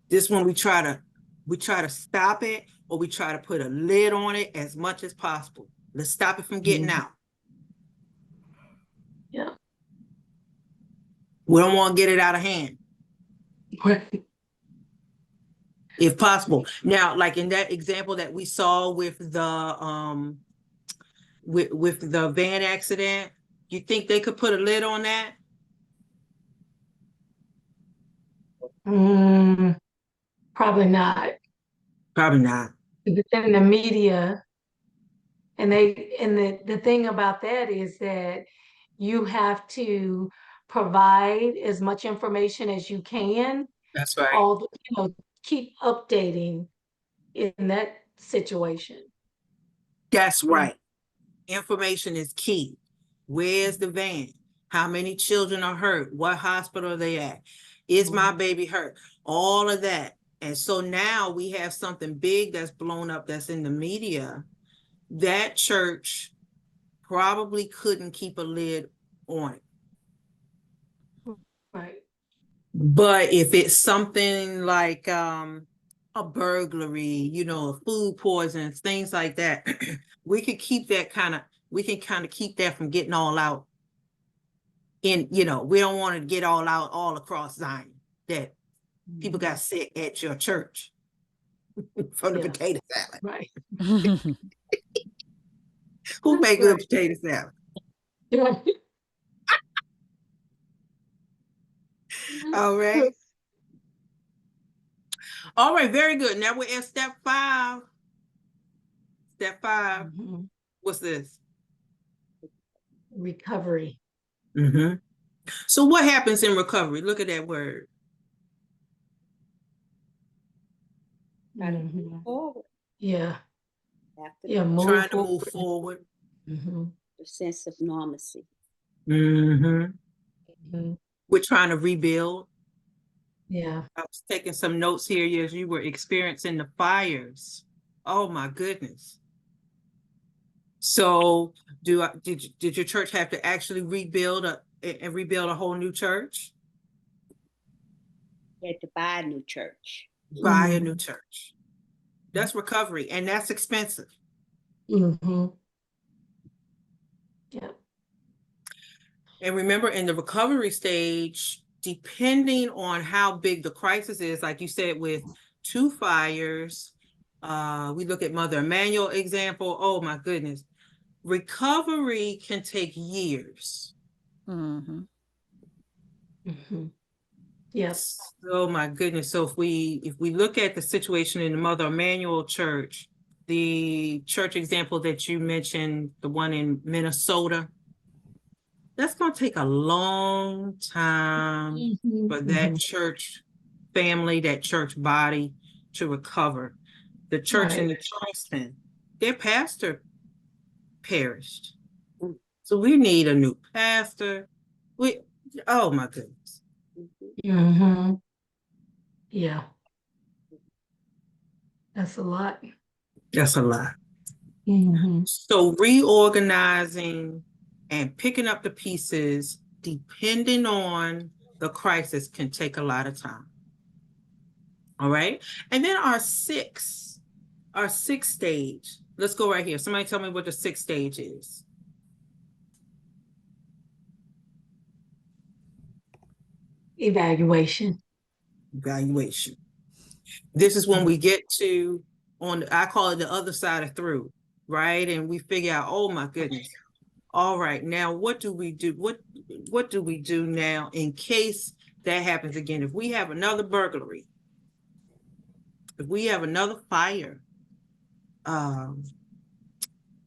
This one we try to stop it, or we try to put a lid on it as much as possible. Let's stop it from getting out. Yeah. We don't want to get it out of hand. Right. If possible. Now, like in that example that we saw with the with the van accident, you think they could put a lid on that? Probably not. Probably not. If it's in the media, And the thing about that is that you have to provide as much information as you can, That's right. keep updating in that situation. That's right. Information is key. Where's the van? How many children are hurt? What hospital are they at? Is my baby hurt? All of that. And so now we have something big that's blown up that's in the media. That church probably couldn't keep a lid on it. Right. But if it's something like a burglary, food poisons, things like that, we can keep that keep that from getting all out. We don't want to get all out all across Zion that people got sick at your church from the potato salad. Right. Who made good potato salad? All right. All right, very good. Now we're at step 5. Step 5. What's this? Recovery. So what happens in recovery? Look at that word. Forward. Yeah. After Trying to move forward. the sense of normalcy. We're trying to rebuild. Yeah. I was taking some notes here as you were experiencing the fires. Oh my goodness. So did your church have to actually rebuild a whole new church? You had to buy a new church. Buy a new church. That's recovery, and that's expensive. Yeah. And remember, in the recovery stage, depending on how big the crisis is, like you said, with 2 fires, we look at Mother Emanuel example. Oh my goodness. Recovery can take years. Yes. Oh my goodness. So if we look at the situation in the Mother Emanuel Church, the church example that you mentioned, the one in Minnesota, that's going to take a long time for that church family, that church body to recover. The church in the Charleston, their pastor perished. So we need a new pastor. Oh my goodness. Yeah. That's a lot. That's a lot. So reorganizing and picking up the pieces, depending on the crisis, can take a lot of time. All right. And then our sixth stage. Let's go right here. Somebody tell me what the 6th stage is. Evaluation. This is when we get to I call it the other side of through, right? And we figure out, oh my goodness. All right, now what do we do? What do we do now in case that happens again? If we have another burglary, if we have another fire, I'm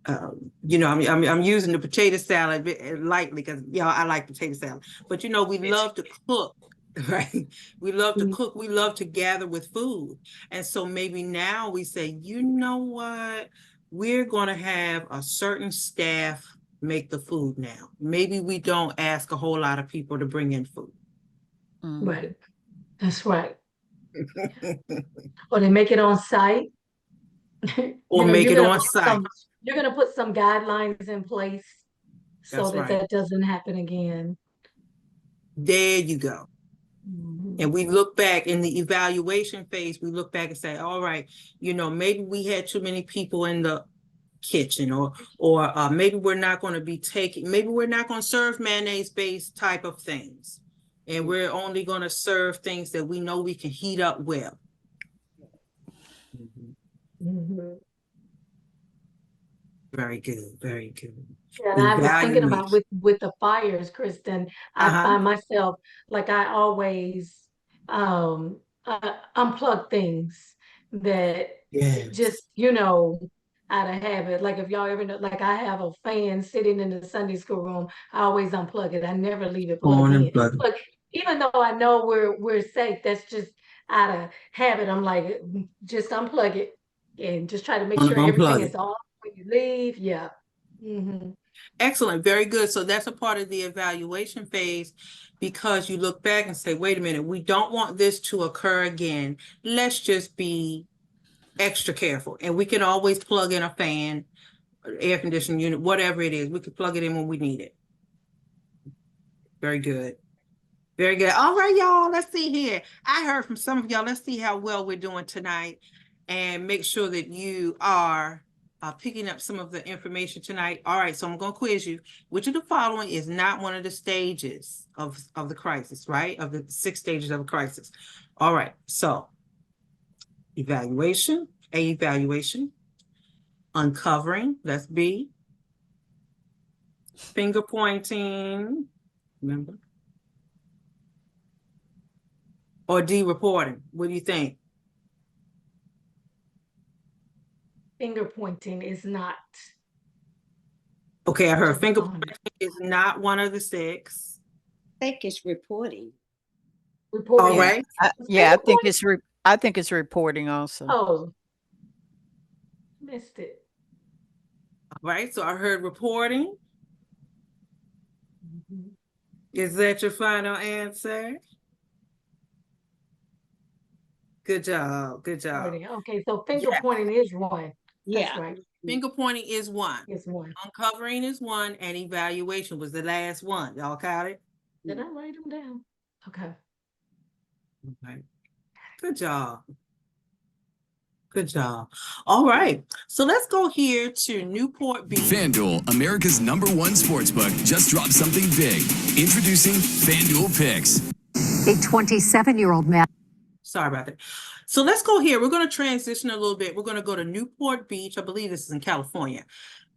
using the potato salad lightly because I like potato salad, but we love to cook, right? We love to cook. We love to gather with food, and so maybe now we say, you know what, we're going to have a certain staff make the food now. Maybe we don't ask a whole lot of people to bring in food. Right. That's right. Or they make it on site. Or make it on site. You're going to put some guidelines in place so that doesn't happen again. There you go. And we look back in the evaluation phase, we look back and say, all right, maybe we had too many people in the kitchen, or maybe we're not going to serve mayonnaise-based type of things. And we're only going to serve things that we know we can heat up well. Very good, very good. And I was thinking about with the fires, Kristen, I find myself, like, I always unplug things that just, out of habit. Like if y'all ever know, like I have a fan sitting in the Sunday school room, I always unplug it. I never leave it plugged in. Look, even though I know we're safe, that's just out of habit. I'm like, just unplug it and just try to make sure everything is off when you leave. Yeah. Mm-hmm. Excellent, very good. So that's a part of the evaluation phase, because you look back and say, wait a minute, we don't want this to occur again. Let's just be extra careful. And we can always plug in a fan, air conditioning unit, whatever it is. We can plug it in when we need it. Very good. Very good. All right, y'all, let's see here. I heard from some of y'all. Let's see how well we're doing tonight and make sure that you are picking up some of the information tonight. All right, so I'm going to quiz you. Which of the following is not one of the stages of the crisis, right? Of the 6 stages of a crisis. All right, so evaluation, A, evaluation. Uncovering, that's B. Finger pointing, remember? Or D, reporting. What do you think? Finger pointing is not. Okay, I heard finger pointing is not one of the 6. I think it's reporting. Reporting. All right. I think it's reporting also. Oh, missed it. All right, so I heard reporting. Mm-hmm. Is that your final answer? Good job. Good job. Okay, so finger pointing is one. Yeah. That's right. Finger pointing is 1. It's one. Uncovering is 1, and evaluation was the last one. Y'all caught it? Did I write them down? Okay. Okay. Good job. Good job. All right. So let's go here to Newport Beach. FanDuel, America's #1 sportsbook, just dropped something big. Introducing FanDuel Picks. A 27-year-old man. Sorry about that. So let's go here. We're going to transition a little bit. We're going to go to Newport Beach. I believe this is in California.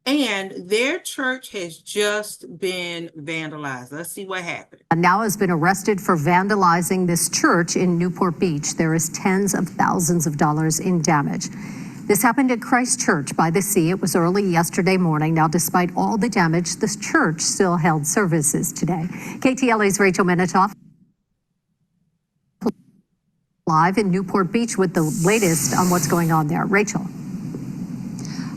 And their church has just been vandalized. Let's see what happened. Now has been arrested for vandalizing this church in Newport Beach. There is tens of thousands of dollars in damage. This happened at Christ Church by the Sea. It was early yesterday morning. Now, despite all the damage, this church still held services today. KTLA's Rachel Minitoff live in Newport Beach with the latest on what's going on there. Rachel.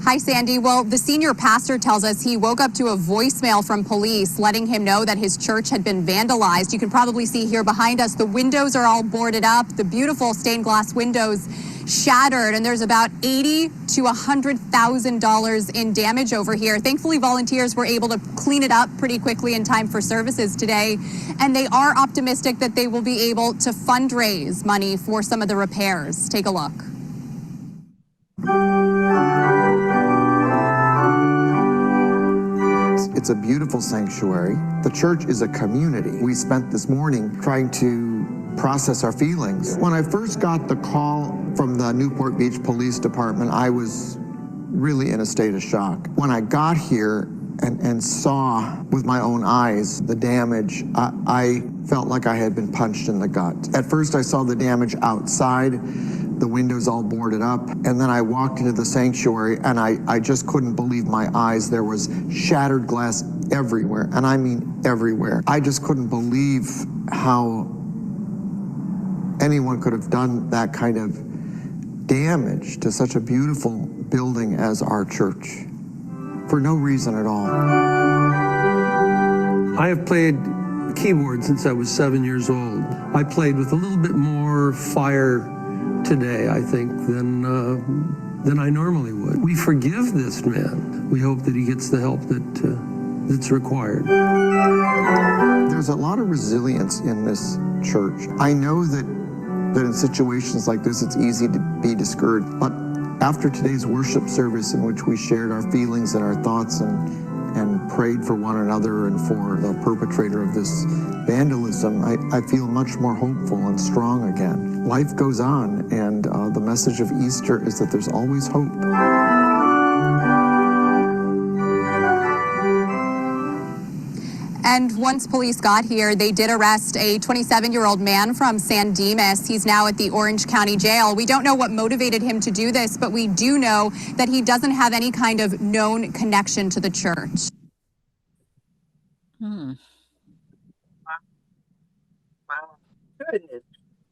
Hi, Sandy. Well, the senior pastor tells us he woke up to a voicemail from police letting him know that his church had been vandalized. You can probably see here behind us, the windows are all boarded up, the beautiful stained glass windows shattered, and there's about $80,000 to $100,000 in damage over here. Thankfully, volunteers were able to clean it up pretty quickly in time for services today, and they are optimistic that they will be able to fundraise money for some of the repairs. Take a look. It's a beautiful sanctuary. The church is a community. We spent this morning trying to process our feelings. When I first got the call from the Newport Beach Police Department, I was really in a state of shock. When I got here and saw with my own eyes the damage, I felt like I had been punched in the gut. At first I saw the damage outside, the windows all boarded up, and then I walked into the sanctuary and I just couldn't believe my eyes. There was shattered glass everywhere, and I mean everywhere. I just couldn't believe how anyone could have done that kind of damage to such a beautiful building as our church for no reason at all. I have played keyboard since I was 7 years old. I played with a little bit more fire today, I think, than I normally would. We forgive this man. We hope that he gets the help that's required. There's a lot of resilience in this church. I know that in situations like this, it's easy to be discouraged, but after today's worship service in which we shared our feelings and our thoughts and prayed for one another and for the perpetrator of this vandalism, I feel much more hopeful and strong again. Life goes on, and the message of Easter is that there's always hope. And once police got here, they did arrest a 27-year-old man from San Dimas. He's now at the Orange County Jail. We don't know what motivated him to do this, but we do know that he doesn't have any kind of known connection to the church. Wow. Goodness.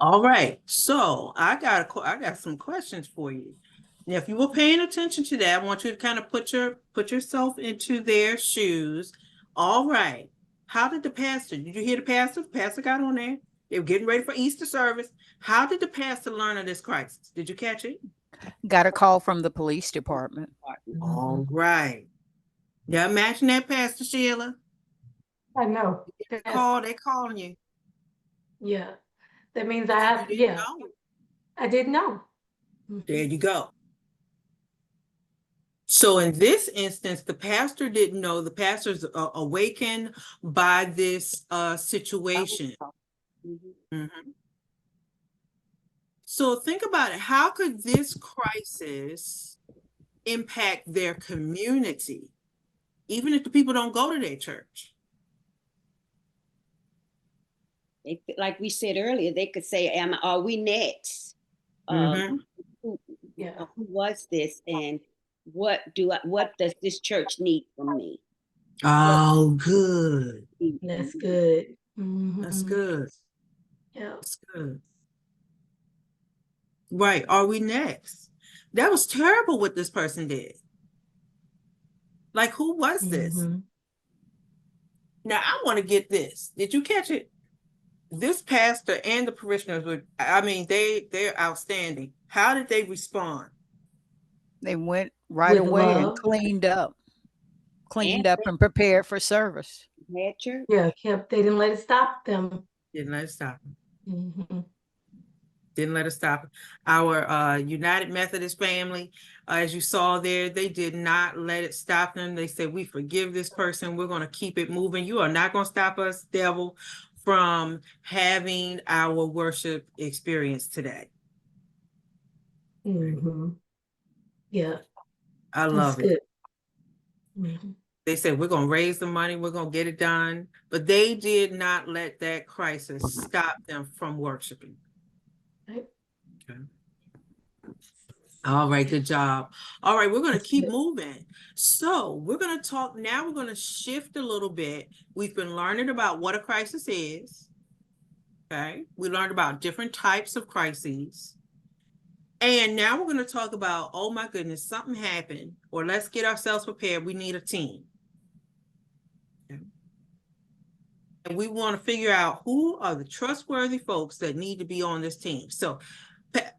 All right. So I got some questions for you. Now, if you were paying attention to that, I want you to kind of put yourself into their shoes. All right. How did the pastor? Did you hear the pastor? The pastor got on there. They were getting ready for Easter service. How did the pastor learn of this crisis? Did you catch it? Got a call from the police department. All right. Now imagine that, Pastor Sheila. I know. They calling you. Yeah. That means I have, yeah. I didn't know. There you go. So in this instance, the pastor didn't know. The pastor's awakened by this situation. Mm-hmm. So think about it. How could this crisis impact their community, even if the people don't go to their church? Like we said earlier, they could say, are we next? Who was this, and what does this church need from me? Oh, good. That's good. Mm-hmm. That's good. Yeah. That's good. Right. Are we next? That was terrible what this person did. Like, who was this? Now, I want to get this. Did you catch it? This pastor and the parishioners were, I mean, they're outstanding. How did they respond? They went right away and cleaned up and prepared for service. Yeah, they didn't let it stop them. Didn't let it stop them. Didn't let us stop it. Our United Methodist family, as you saw there, they did not let it stop them. They said, we forgive this person. We're going to keep it moving. You are not going to stop us, devil, from having our worship experience today. Yeah. I love it. Mm-hmm. They said, we're going to raise the money. We're going to get it done. But they did not let that crisis stop them from worshiping. Okay. All right, good job. All right, we're going to keep moving. So we're going to talk now. We're going to shift a little bit. We've been learning about what a crisis is. Okay, we learned about different types of crises. And now we're going to talk about, oh my goodness, something happened, or let's get ourselves prepared. We need a team. Okay. And we want to figure out who are the trustworthy folks that need to be on this team. So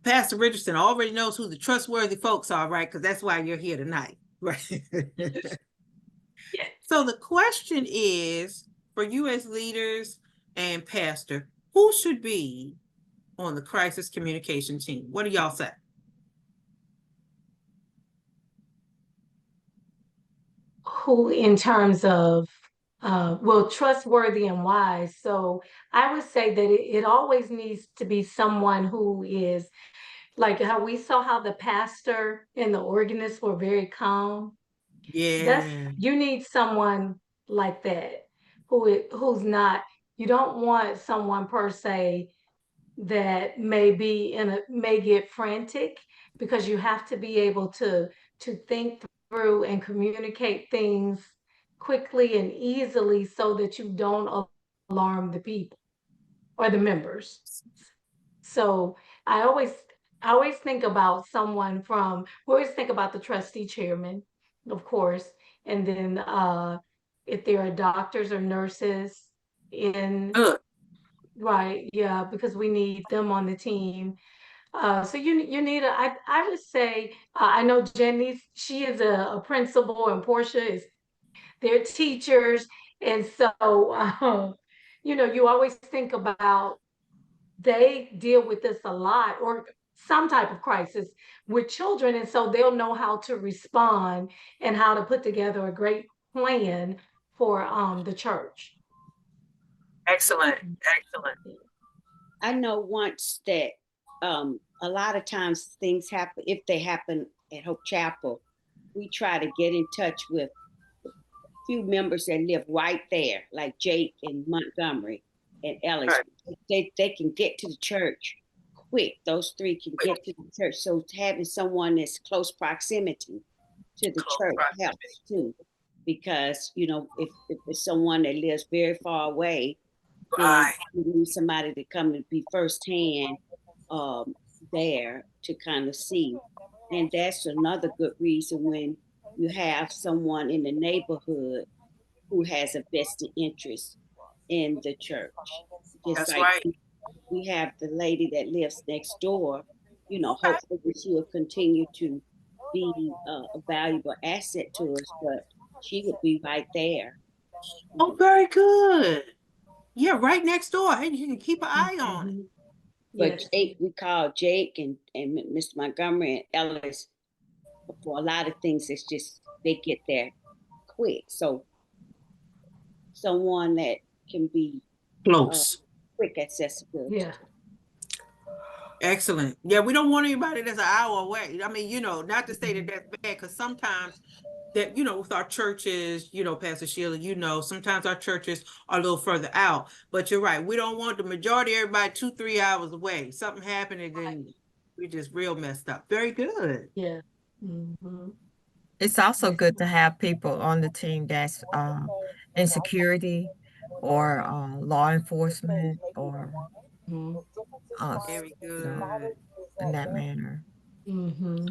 Pastor Richardson already knows who the trustworthy folks are, right? Because that's why you're here tonight, right? Yeah. So the question is, for you as leaders and pastor, who should be on the crisis communication team? What do y'all say? Who in terms of, trustworthy and wise. So I would say that it always needs to be someone who is like how we saw how the pastor and the organist were very calm. Yeah. You need someone like that who's not, you don't want someone per se that may get frantic, because you have to be able to think through and communicate things quickly and easily so that you don't alarm the people or the members. So I always think about someone we always think about the trustee chairman, of course, and then if there are doctors or nurses in, right, yeah, because we need them on the team. So you need I would say, I know Jenny, she is a principal, and Portia is their teachers. And so, you always think about, they deal with this a lot, or some type of crisis with children. And so they'll know how to respond and how to put together a great plan for the church. Excellent. Excellent. I know once that a lot of times things happen, if they happen at Hope Chapel, we try to get in touch with few members that live right there, like Jake and Montgomery and Ellis. They can get to the church quick. Those three can get to the church. So having someone that's close proximity to the church helps too. Because, you know, if it's someone that lives very far away, then you need somebody to come and be firsthand there to kind of see. And that's another good reason when you have someone in the neighborhood who has a vested interest in the church. Just like we have the lady that lives next door, you know, hopefully she will continue to be a valuable asset to us, but she would be right there. Oh, very good. Yeah, right next door. Hey, you can keep an eye on it. But Jake, we call Jake and Mr. Montgomery and Ellis for a lot of things. It's just they get there quick. So someone that can be close, quick accessibility. Yeah. Excellent. Yeah, we don't want anybody that's an hour away. I mean, you know, not to say that that's bad, because sometimes that, you know, with our churches, you know, Pastor Sheila, you know, sometimes our churches are a little further out. But you're right. We don't want the majority of everybody 2-3 hours away. Something happened and then we just real messed up. Very good. Yeah. Mm-hmm. It's also good to have people on the team that's in security or law enforcement or very good. In that manner. Mm-hmm.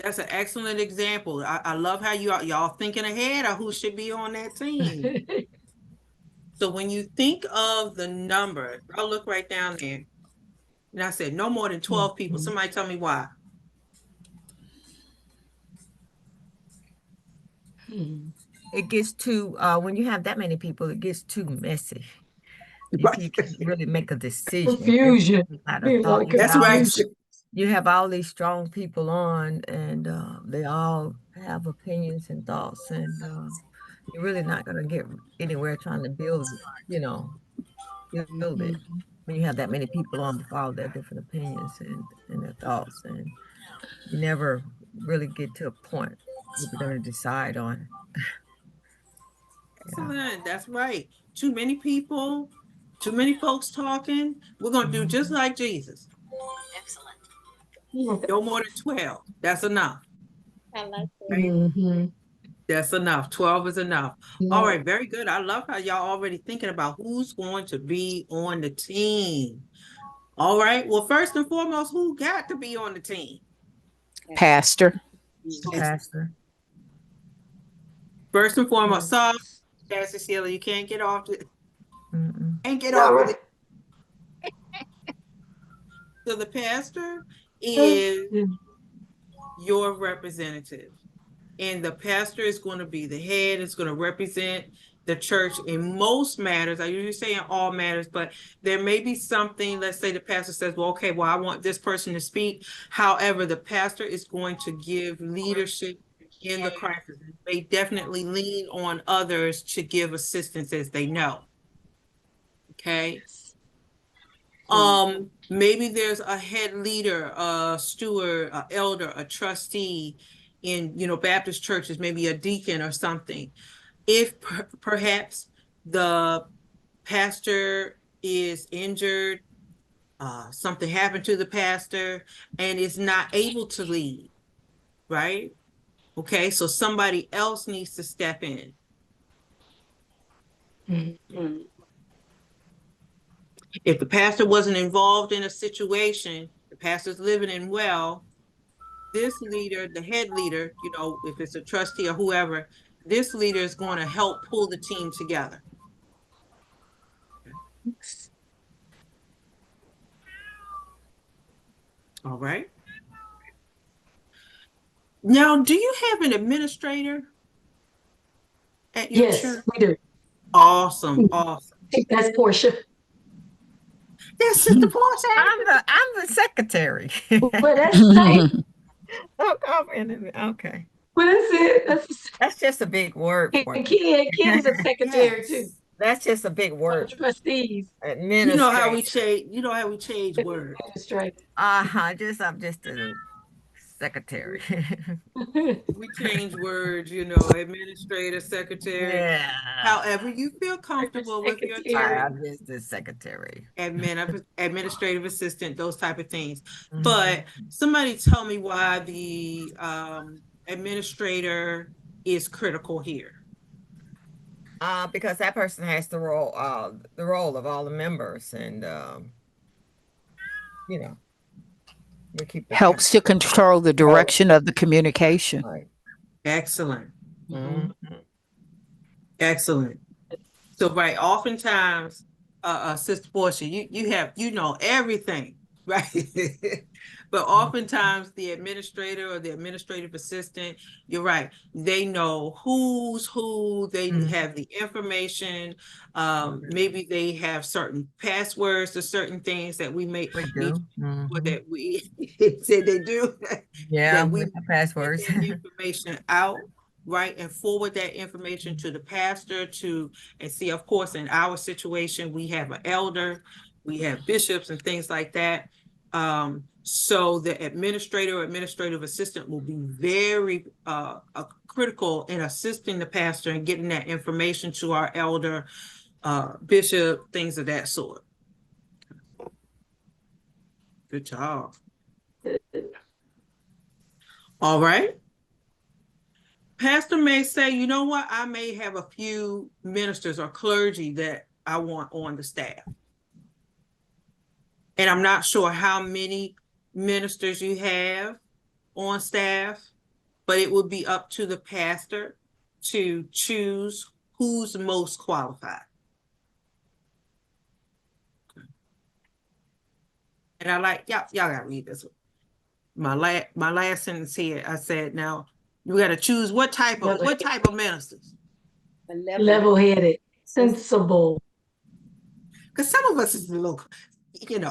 That's an excellent example. I love how y'all thinking ahead of who should be on that team. So when you think of the number, I'll look right down there. And I said no more than 12 people. Somebody tell me why. It gets too when you have that many people, it gets too messy. You can really make a decision. Confusion. That's right. You have all these strong people on, and they all have opinions and thoughts, and you're really not going to get anywhere trying to build, you know, build it when you have that many people on with all their different opinions and their thoughts, and you never really get to a point where you're going to decide on. Excellent. That's right. Too many people, too many folks talking. We're going to do just like Jesus. Excellent. No more than 12. That's enough. I like that. Mm-hmm. That's enough. 12 is enough. All right. Very good. I love how y'all already thinking about who's going to be on the team. All right. Well, first and foremost, who got to be on the team? Pastor. Pastor. First and foremost, Pastor Sheila, you can't get off it. Can't get off it. So the pastor is your representative, and the pastor is going to be the head. It's going to represent the church in most matters. I usually say in all matters, but there may be something. Let's say the pastor says, well, okay, well, I want this person to speak. However, the pastor is going to give leadership in the crisis. They definitely lean on others to give assistance as they know. Okay. Maybe there's a head leader, a steward, an elder, a trustee in, you know, Baptist churches, maybe a deacon or something. If perhaps the pastor is injured, something happened to the pastor and is not able to lead, right? Okay, so somebody else needs to step in. Mm-hmm. If the pastor wasn't involved in a situation, the pastor's living in well, this leader, the head leader, you know, if it's a trustee or whoever, this leader is going to help pull the team together. All right. Now, do you have an administrator at your church? We do. Awesome, awesome. That's Portia. That's Sister Portia. I'm the secretary. Well, that's right. Okay. Well, that's it. That's just a big word. And Ken's a secretary too. That's just a big word. Trustees. You know how we change. You know how we change words. That's right. I'm just a secretary. We change words, administrator, secretary. Yeah. However you feel comfortable with your Secretary. term, I'm just the secretary. administrative assistant, those type of things. Mhm. But somebody tell me why the administrator is critical here. Because that person has the role of all the members, and we keep the Helps to control the direction of the communication. Right. Excellent. Mhm. Excellent. So right, oftentimes, Sister Portia, you know everything, right? But oftentimes the administrator or the administrative assistant, you're right, they know who's who, they have the information. Maybe they have certain passwords to certain things that we may need or that we said they do. Yeah, that we with the passwords. get information out, right, and forward that information to the pastor and see, of course, in our situation, we have an elder, we have bishops and things like that. So the administrator or administrative assistant will be very critical in assisting the pastor and getting that information to our elder, bishop, things of that sort. Good job. All right. Pastor may say, you know what, I may have a few ministers or clergy that I want on the staff. And I'm not sure how many ministers you have on staff, but it would be up to the pastor to choose who's most qualified. And I like, y'all gotta read this one. My last sentence here, I said, now you gotta choose what type of ministers. Level-headed, sensible. Because some of us is a little,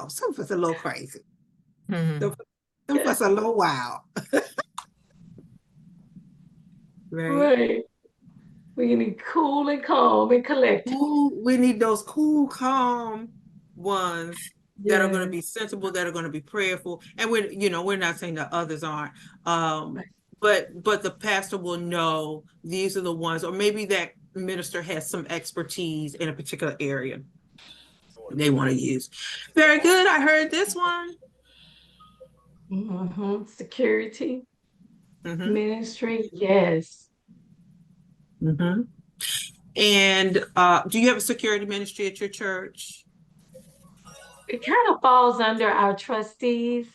some of us are a little crazy. Some of us are a little wild. Right. We need cool and calm and collected. We need those cool, calm ones that are going to be sensible, that are going to be prayerful. And we're not saying that others aren't. But the pastor will know these are the ones, or maybe that minister has some expertise in a particular area they want to use. Very good. I heard this one. Security, ministry, yes. And do you have a security ministry at your church? It kind of falls under our trustees.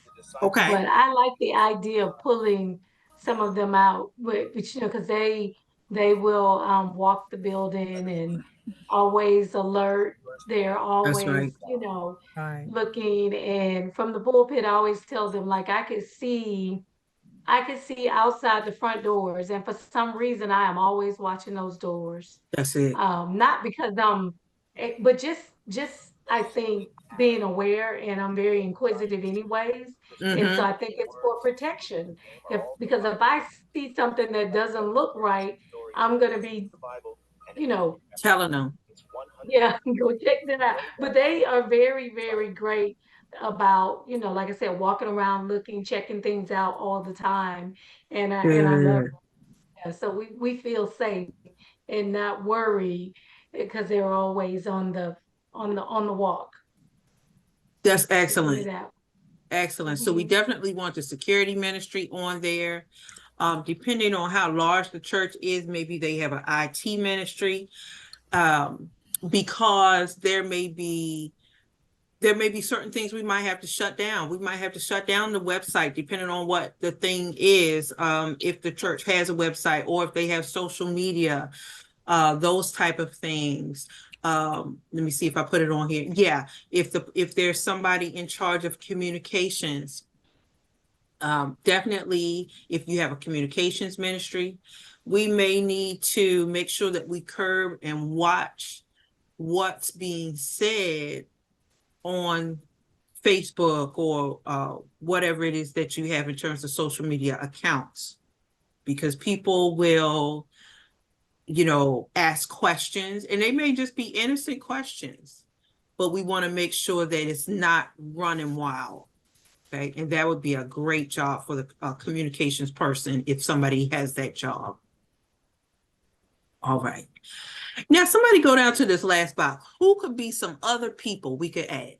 Okay. But I like the idea of pulling some of them out, which because they will walk the building and always alert. They're always, right. looking, and from the pulpit, I always tell them, like, I could see outside the front doors, and for some reason, I am always watching those doors. That's it. Not because but just I think being aware, and I'm very inquisitive anyways, and so I think it's for protection. Because if I see something that doesn't look right, I'm gonna be, telling them. Yeah, go check that out. But they are very, very great about, like I said, walking around, looking, checking things out all the time. And I love it. Yeah, so we feel safe and not worried because they're always on the walk. That's excellent. Excellent. So we Mm-hmm. definitely want the security ministry on there. Depending on how large the church is, maybe they have an IT ministry. Because there may be certain things we might have to shut down. We might have to shut down the website depending on what the thing is. If the church has a website or if they have social media, those type of things. Let me see if I put it on here. Yeah, if there's somebody in charge of communications, definitely if you have a communications ministry, we may need to make sure that we curb and watch what's being said on Facebook or whatever it is that you have in terms of social media accounts, because people will, ask questions, and they may just be innocent questions, but we want to make sure that it's not running wild. Okay, and that would be a great job for the communications person if somebody has that job. All right. Now, somebody go down to this last box. Who could be some other people we could add?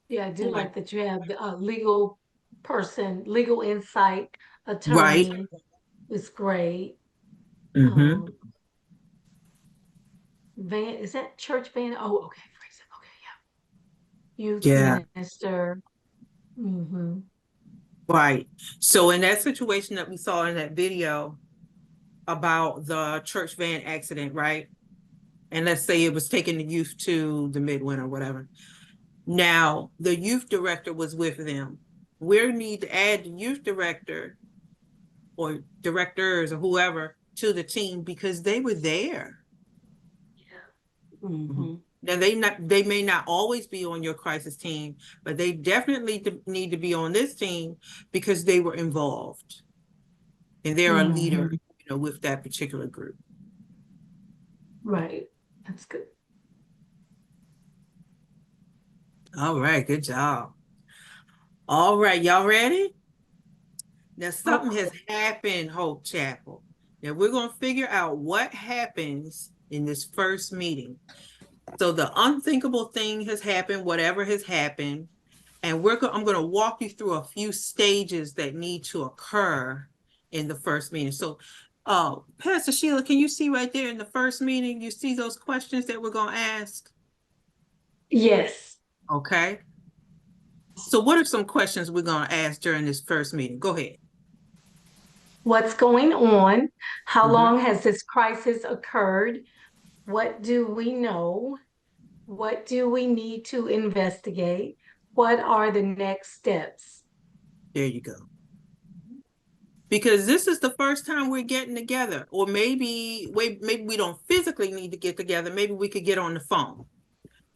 Yeah, I do like that you have the legal person, legal insight, Right. attorney is great. Mm-hmm. Van, is that church van? Oh, okay, praise it. Okay, yeah. Youth Yeah. minister. Mm-hmm. Right. So in that situation that we saw in that video about the church van accident, right? And let's say it was taking the youth to the Midwinter or whatever. Now, the youth director was with them. We need to add the youth director or directors or whoever to the team because they were there. Mm-hmm. Now, they may not always be on your crisis team, but they definitely need to be on this team because they were involved. And they're a leader, with that particular group. Right. That's good. All right, good job. All right, y'all ready? Now, something has happened, Hope Chapel. Now, we're going to figure out what happens in this first meeting. So the unthinkable thing has happened, whatever has happened, and I'm going to walk you through a few stages that need to occur in the first meeting. So, Pastor Sheila, can you see right there in the first meeting, you see those questions that we're going to ask? Yes. Okay. So what are some questions we're going to ask during this first meeting? Go ahead. What's going on? How long has this crisis occurred? What do we know? What do we need to investigate? What are the next steps? There you go. Because this is the first time we're getting together, or maybe we don't physically need to get together. Maybe we could get on the phone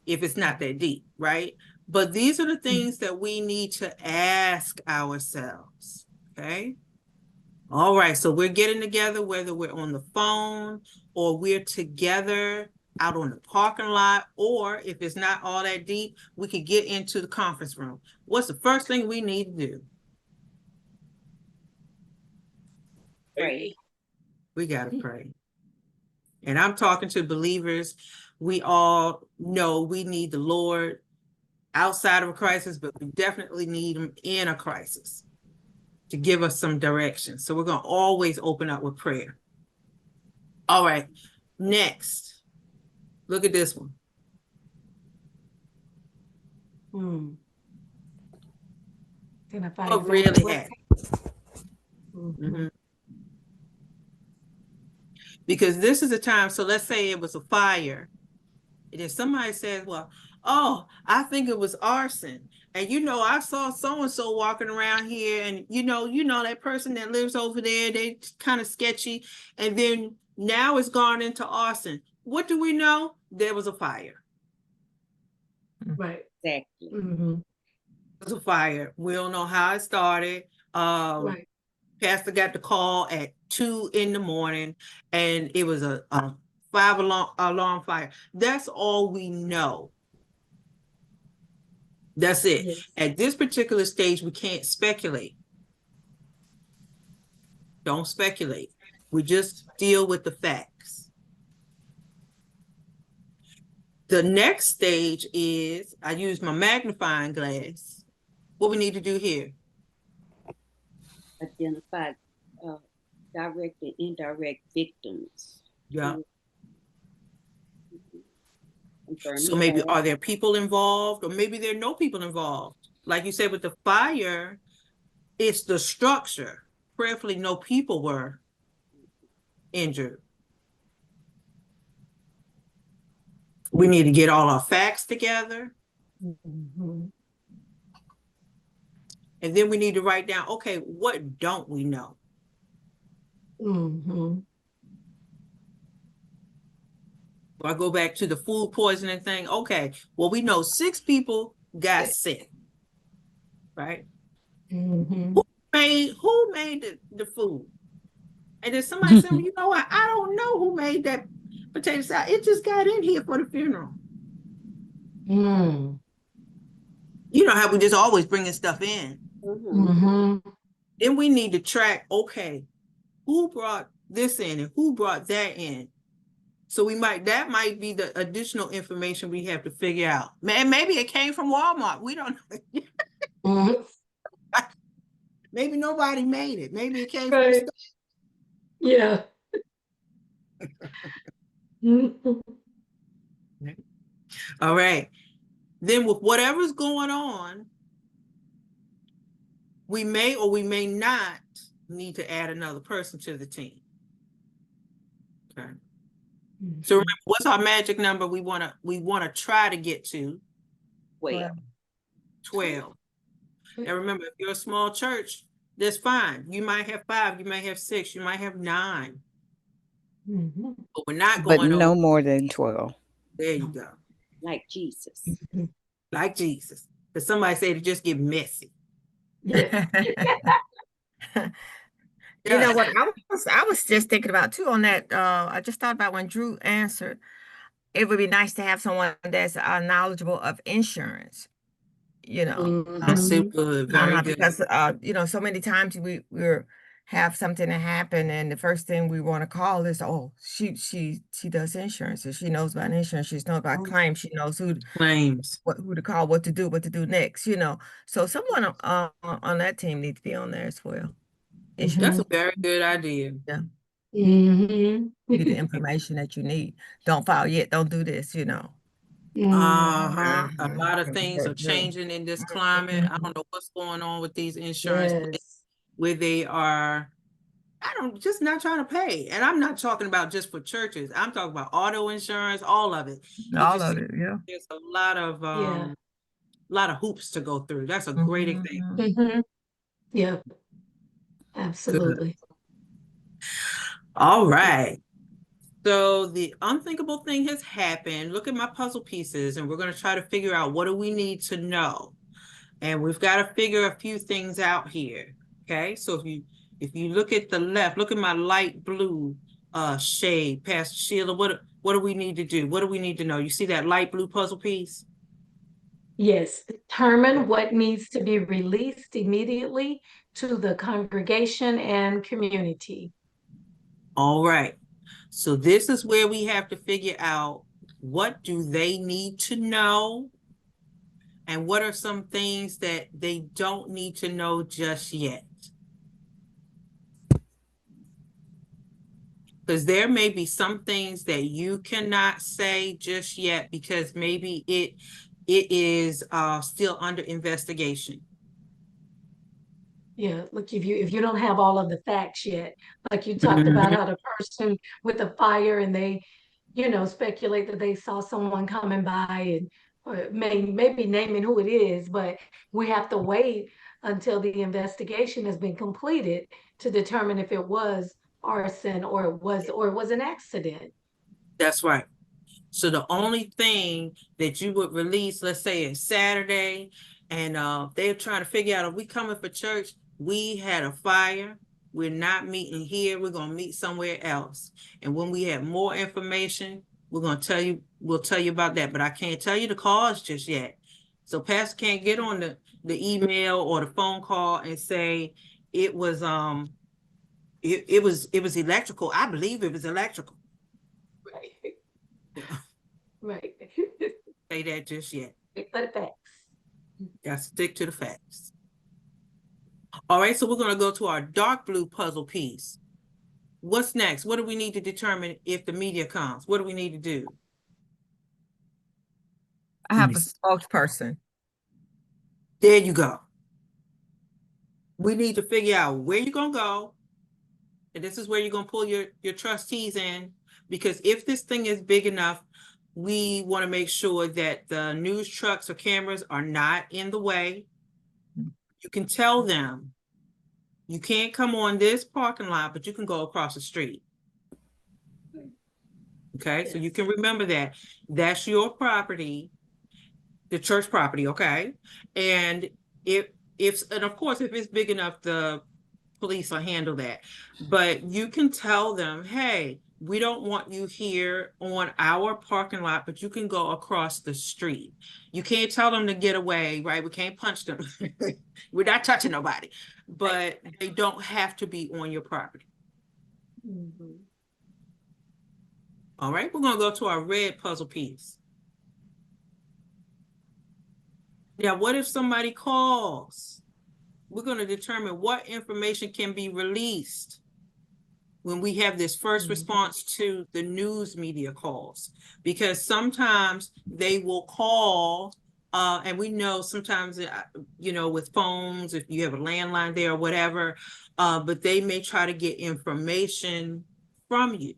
if it's not that deep, right? But these are the things that we need to ask ourselves, okay? All right, so we're getting together, whether we're on the phone or we're together out on the parking lot, or if it's not all that deep, we could get into the conference room. What's the first thing we need to do? Pray. We got to pray. And I'm talking to believers. We all know we need the Lord outside of a crisis, but we definitely need him in a crisis to give us some direction. So we're going to always open up with prayer. All right, next, look at this one. What really happened? Because this is a time, so let's say it was a fire, and then somebody says, well, oh, I think it was arson. And I saw so-and-so walking around here, and you know that person that lives over there, they kind of sketchy. And then now it's gone into arson. What do we know? There was a fire. Right. Exactly. There was a fire. We don't know how it started. Right. Pastor got the call at 2 a.m, and it was a 5-alarm fire. That's all we know. That's it. Yes. At this particular stage, we can't speculate. Don't speculate. We just deal with the facts. The next stage is, I use my magnifying glass. What we need to do here? Identify direct and indirect victims. Yeah. So maybe are there people involved, or maybe there are no people involved? Like you said with the fire, it's the structure. Prayerfully, no people were injured. We need to get all our facts together. And then we need to write down, okay, what don't we know? I go back to the food poisoning thing. Okay, well, we know 6 people got sick, right? Who made the food? And then somebody said, well, you know what? I don't know who made that potato salad. It just got in here for the funeral. Mm. You know how we just always bringing stuff in. Mm-hmm. Then we need to track, okay, who brought this in and who brought that in? So that might be the additional information we have to figure out. Man, maybe it came from Walmart. We don't know. Mm-hmm. Maybe nobody made it. Maybe it came from the Right. store. Yeah. Mhm. All right. Then with whatever's going on, we may or we may not need to add another person to the team. Okay. So remember, what's our magic number we wanna try to get to? 12. Now remember, if you're a small church, that's fine. You might have 5, you might have 6, you might have 9. Mm-hmm. But we're not But going no over. more than 12. There you go. Like Jesus. Like Jesus. But somebody said it just get messy. You know what I was just thinking about too on that. I just thought about when Drew answered. It would be nice to have someone that's knowledgeable of insurance. You know, That's so good. Very good. because you know, so many times we're have something to happen, and the first thing we want to call is, oh, she does insurance, and she knows about insurance. She knows about claims. She knows who to call, what to do next. You know, so someone on that team needs to be on there as well. That's a very good idea. Yeah. Mm-hmm. Get the information that you need. Don't file yet. Don't do this. You know. A lot of things are changing in this climate. I don't know what's going on with these insurance plans, where they are, just not trying to pay. And I'm not talking about just for churches. I'm talking about auto insurance, all of it. All of it, yeah. There's a lot of hoops to go through. That's a great example. Mm-hmm. Yeah, absolutely. All right. So the unthinkable thing has happened. Look at my puzzle pieces, and we're going to try to figure out what do we need to know. And we've got to figure a few things out here. Okay. So if you look at the left, look at my light blue shade, Pastor Sheila, what do we need to do? What do we need to know? You see that light blue puzzle piece? Yes, determine what needs to be released immediately to the congregation and community. All right. So this is where we have to figure out, what do they need to know? And what are some things that they don't need to know just yet? Because there may be some things that you cannot say just yet, because maybe it is still under investigation. Yeah, look, if you don't have all of the facts yet, like you talked about how the person with the fire, and they, speculate that they saw someone coming by, and or maybe naming who it is, but we have to wait until the investigation has been completed to determine if it was arson or it was an accident. That's right. So the only thing that you would release, let's say it's Saturday, and they're trying to figure out, are we coming for church? We had a fire. We're not meeting here. We're going to meet somewhere else. And when we have more information, we'll tell you about that. But I can't tell you the cause just yet. So Pastor can't get on the email or the phone call and say it was it was electrical. I believe it was electrical. Right. Right. Say that just yet. Stick to the facts. Gotta stick to the facts. All right, so we're going to go to our dark blue puzzle piece. What's next? What do we need to determine if the media comes? What do we need to do? I have a spokesperson. There you go. We need to figure out where you're going to go. And this is where you're going to pull your trustees in, because if this thing is big enough, we want to make sure that the news trucks or cameras are not in the way. You can tell them, you can't come on this parking lot, but you can go across the street. Okay, so you can remember that. That's your property, the church property, okay? And and of course, if it's big enough, the police will handle that. But you can tell them, hey, we don't want you here on our parking lot, but you can go across the street. You can't tell them to get away, right? We can't punch them. We're not touching nobody, but they don't have to be on your property. Mhm. All right, we're gonna go to our red puzzle piece. Now, what if somebody calls? We're gonna determine what information can be released when we have this first response to the news media calls, because sometimes they will call, and we know sometimes, you know, with phones, if you have a landline there or whatever, but they may try to get information from you.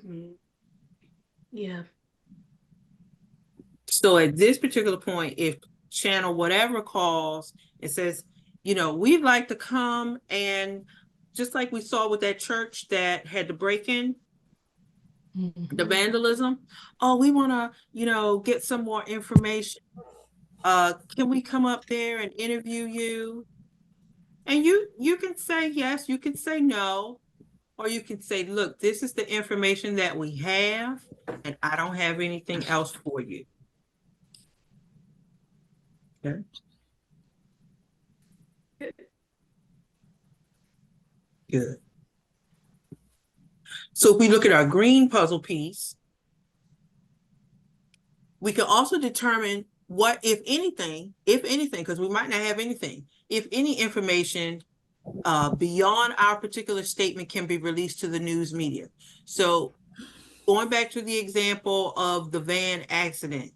Mhm. Yeah. So at this particular point, if channel whatever calls, it says, you know, we'd like to come, and just like we saw with that church that had the break-in, the vandalism. Oh, we want to, you know, get some more information. Can we come up there and interview you? And you can say yes, you can say no, or you can say, look, this is the information that we have, and I don't have anything else for you. Okay. Good. So if we look at our green puzzle piece, we can also determine what, if anything, because we might not have anything, if any information beyond our particular statement can be released to the news media. So going back to the example of the van accident,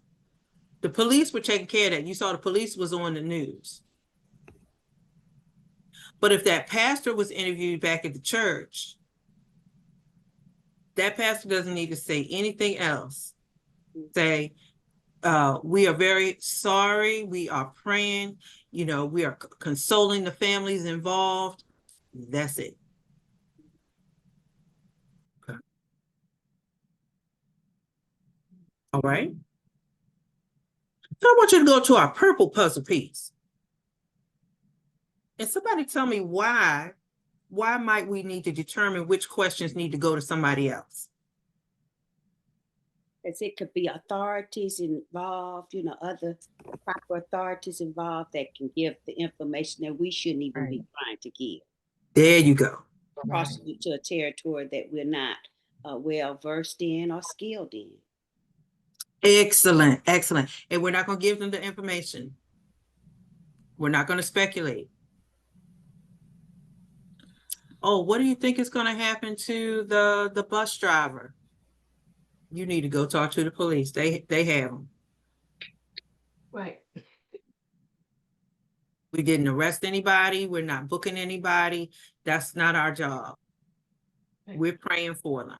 the police were taking care of that. You saw the police was on the news. But if that pastor was interviewed back at the church, that pastor doesn't need to say anything else. Say, we are very sorry. We are praying. You know, we are consoling the families involved. That's it. Okay. All right. So I want you to go to our purple puzzle piece. And somebody tell me why might we need to determine which questions need to go to somebody else? As it could be authorities involved, you know, other proper authorities involved that can give the information that we shouldn't even be trying to give. There you go. Crossing into a territory that we're not well versed in or skilled in. Excellent, excellent. And we're not going to give them the information. We're not going to speculate. Oh, what do you think is going to happen to the bus driver? You need to go talk to the police. They have them. Right. We didn't arrest anybody. We're not booking anybody. That's not our job. Right. We're praying for them.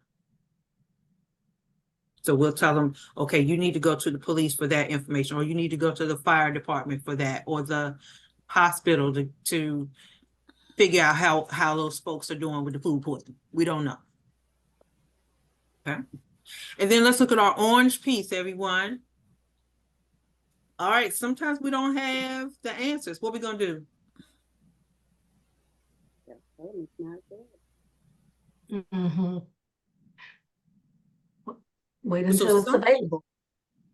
So we'll tell them, okay, you need to go to the police for that information, or you need to go to the fire department for that, or the hospital to figure out how those folks are doing with the food poisoning. We don't know. Okay. And then let's look at our orange piece, everyone. All right, sometimes we don't have the answers. What are we gonna do? Mm-hmm. Wait until it's available.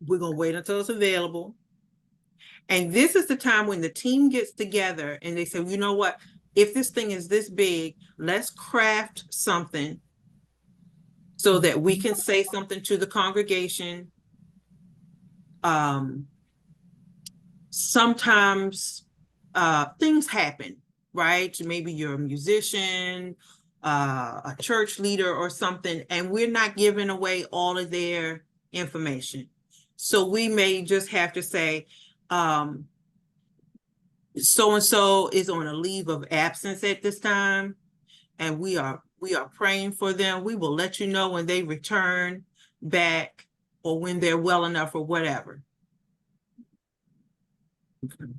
We're gonna wait until it's available. And this is the time when the team gets together and they say, you know what, if this thing is this big, let's craft something so that we can say something to the congregation. Sometimes things happen, right? Maybe you're a musician, a church leader or something, and we're not giving away all of their information. So we may just have to say, so-and-so is on a leave of absence at this time, and we are praying for them. We will let you know when they return back or when they're well enough or whatever. Okay.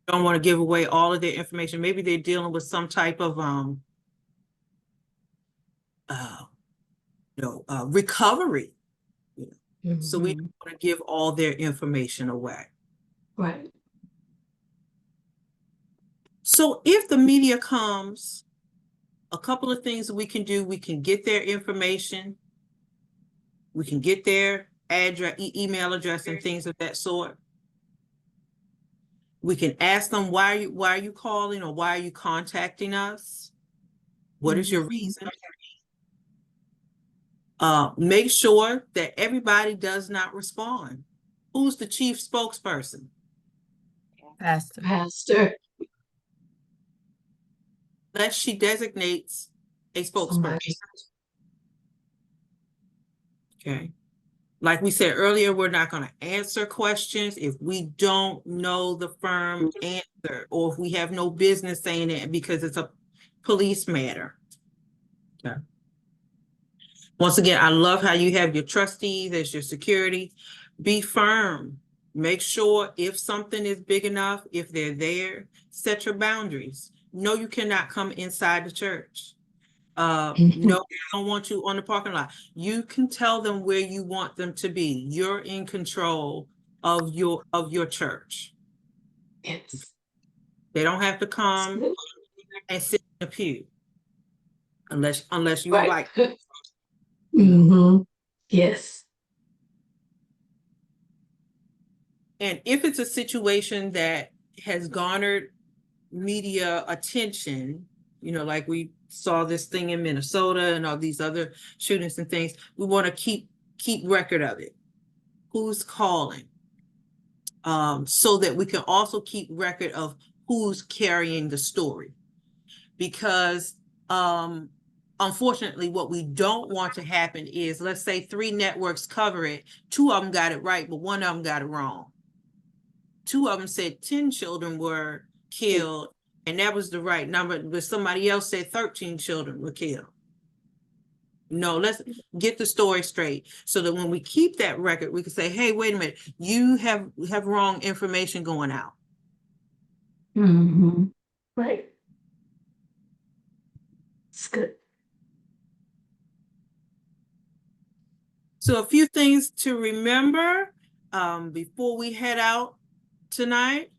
Don't want to give away all of their information. Maybe they're dealing with some type of recovery. Mm-hmm. So we don't want to give all their information away. Right. So if the media comes a couple of things that we can do. We can get their information. We can get their address, email address and things of that sort. We can ask them, why are you calling, or why are you contacting us? What is your reason? Make sure that everybody does not respond. Who's the chief spokesperson? Pastor. Unless she designates a spokesperson. Okay. Like we said earlier, we're not going to answer questions if we don't know the firm answer, or if we have no business saying it because it's a police matter. Okay. Once again, I love how you have your trustees as your security. Be firm. Make sure if something is big enough, if they're there, set your boundaries. No, you cannot come inside the church. No, I don't want you on the parking lot. You can tell them where you want them to be. You're in control of your church. Yes. They don't have to come and sit in the pew unless you like. Yes. And if it's a situation that has garnered media attention, you know, like we saw this thing in Minnesota and all these other shootings and things, we want to keep record of it. Who's calling? So that we can also keep record of who's carrying the story. Because unfortunately, what we don't want to happen is, let's say 3 networks cover it, 2 of them got it right, but 1 of them got it wrong. 2 of them said 10 children were killed, and that was the right number, but somebody else said 13 children were killed. No, let's get the story straight so that when we keep that record, we can say, hey, wait a minute, you have wrong information going out. Right. It's good. So a few things to remember before we head out tonight.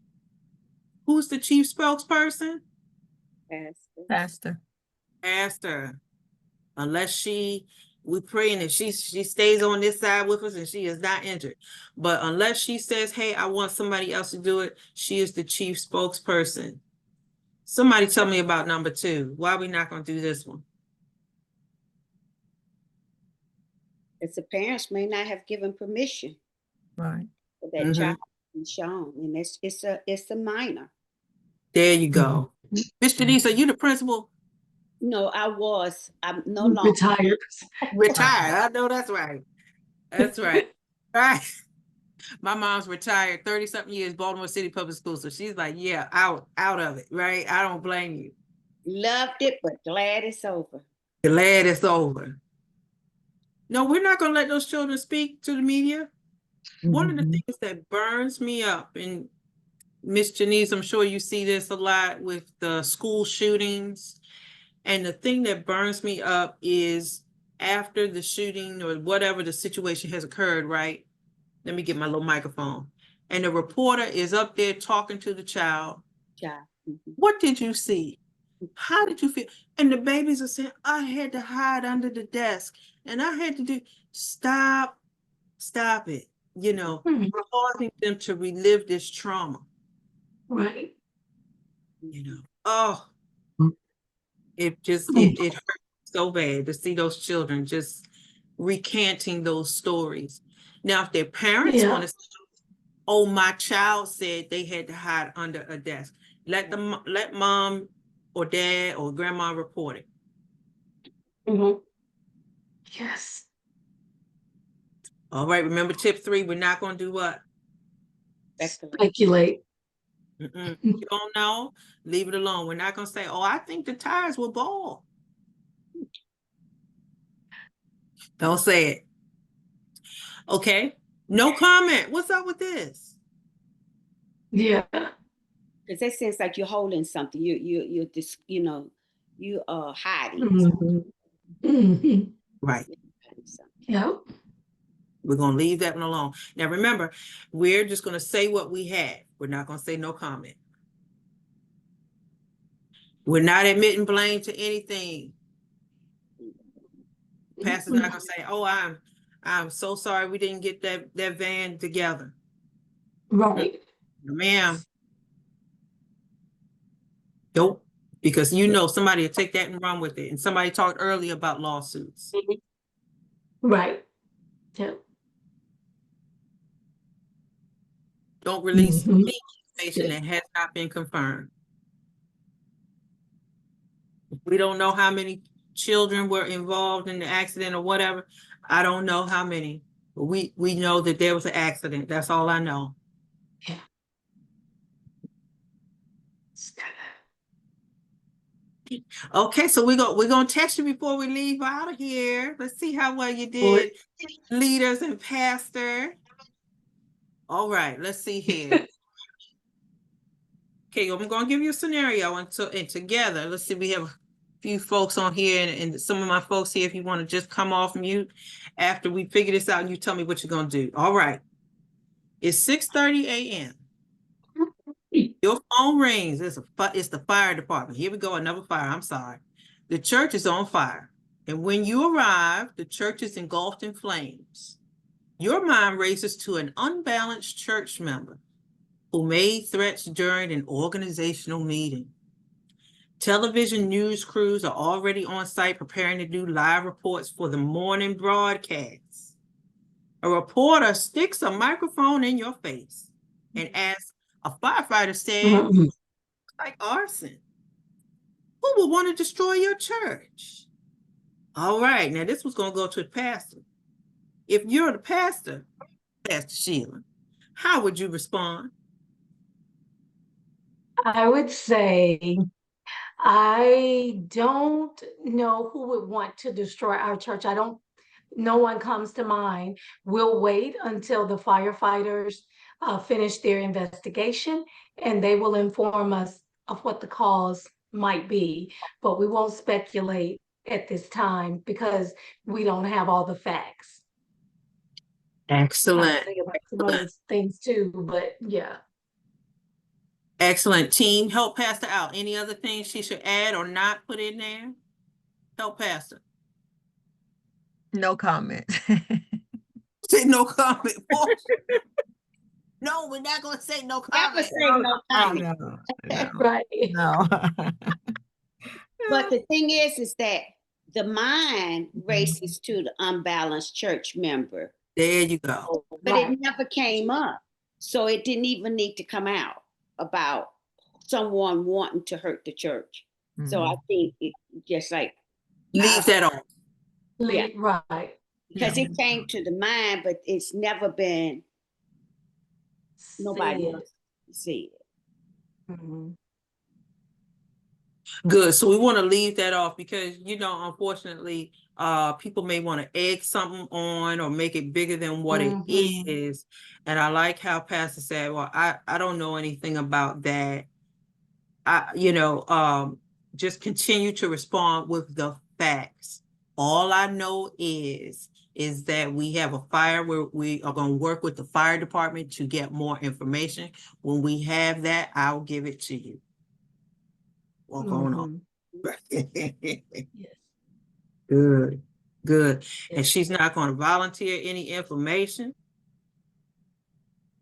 Who's the chief spokesperson? Pastor. Pastor. Unless we're praying that she stays on this side with us and she is not injured. But unless she says, hey, I want somebody else to do it, she is the chief spokesperson. Somebody tell me about number 2. Why are we not going to do this one? Because the parents may not have given permission Right. for that child to be shown, and it's a minor. There you go. Miss Denise, are you the principal? No, I'm no longer Retired. Retired. I know that's right. That's right. Right. My mom's retired 30-something years, Baltimore City Public Schools. So she's like, yeah, out of it, right? I don't blame you. loved it, but glad it's over. Glad it's over. No, we're not going to let those children speak to the media. One of the things that burns me up, and Miss Janice, I'm sure you see this a lot with the school shootings. And the thing that burns me up is after the shooting or whatever the situation has occurred, right? Let me get my little microphone. And the reporter is up there talking to the child. Yeah. What did you see? How did you feel? And the babies are saying, I had to hide under the desk and I had to do, stop it. You know, causing them to relive this trauma. Right. You know, oh, it just, it hurts so bad to see those children just recanting those stories. Now, if their parents want to say, oh, my child said they had to hide under a desk, let mom or dad or grandma report it. Yes. All right, remember tip 3, we're not going to do what? Speculate. You don't know, leave it alone. We're not going to say, oh, I think the tires were bald. Don't say it. Okay, no comment. What's up with this? Yeah. Because that seems like you're holding something. You're just, you are hiding. Right. Yep. We're going to leave that one alone. Now, remember, we're just going to say what we had. We're not going to say no comment. We're not admitting blame to anything. Pastor's not gonna say, "Oh, I'm so sorry we didn't get that van together." Right. Ma'am. Nope. Because you know somebody will take that and run with it. And somebody talked earlier about lawsuits. Right. Yeah. Don't release Mhm. any information that has not been confirmed. We don't know how many children were involved in the accident or whatever. I don't know how many. But we know that there was an accident. That's all I know. Yeah. Okay, so we're gonna test you before we leave out of here. Let's see how well you did, leaders and pastor. All right, let's see here. Okay, I'm gonna give you a scenario and together. Let's see, we have a few folks on here and some of my folks here, if you want to just come off mute after we figure this out and you tell me what you're gonna do. All right. It's 6:30 a.m. Your phone rings. It's the fire department. Here we go, another fire. I'm sorry. The church is on fire. And when you arrive, the church is engulfed in flames. Your mind races to an unbalanced church member who made threats during an organizational meeting. Television news crews are already on site preparing to do live reports for the morning broadcast. A reporter sticks a microphone in your face and asks, a firefighter said, like arson. Who would want to destroy your church? All right, now this was going to go to the pastor. If you're the pastor, Pastor Sheila, how would you respond? I would say, I don't know who would want to destroy our church. No one comes to mind. We'll wait until the firefighters finish their investigation and they will inform us of what the cause might be, but we won't speculate at this time because we don't have all the facts. Excellent. I think about some other things too, but yeah. Excellent. Team, help Pastor out. Any other things she should add or not put in there? Help Pastor. No comment. Say no comment. No, we're not gonna say no comment. Say no comment. No. Right. No. But the thing is that the mind races to the unbalanced church member. There you go. But it never came up. So it didn't even need to come out about someone wanting to hurt the church. So I think it just like leave that on. Yeah. Right. Because it came to the mind, but it's never been nobody else see it. Mm-hmm. Good. So we want to leave that off because, unfortunately, people may want to egg something on or make it bigger than what it is. And I like how Pastor said, well, I don't know anything about that. Just continue to respond with the facts. All I know is that we have a fire where we are going to work with the fire department to get more information. When we have that, I'll give it to you. What's going on? Yes. Good. And she's not going to volunteer any information.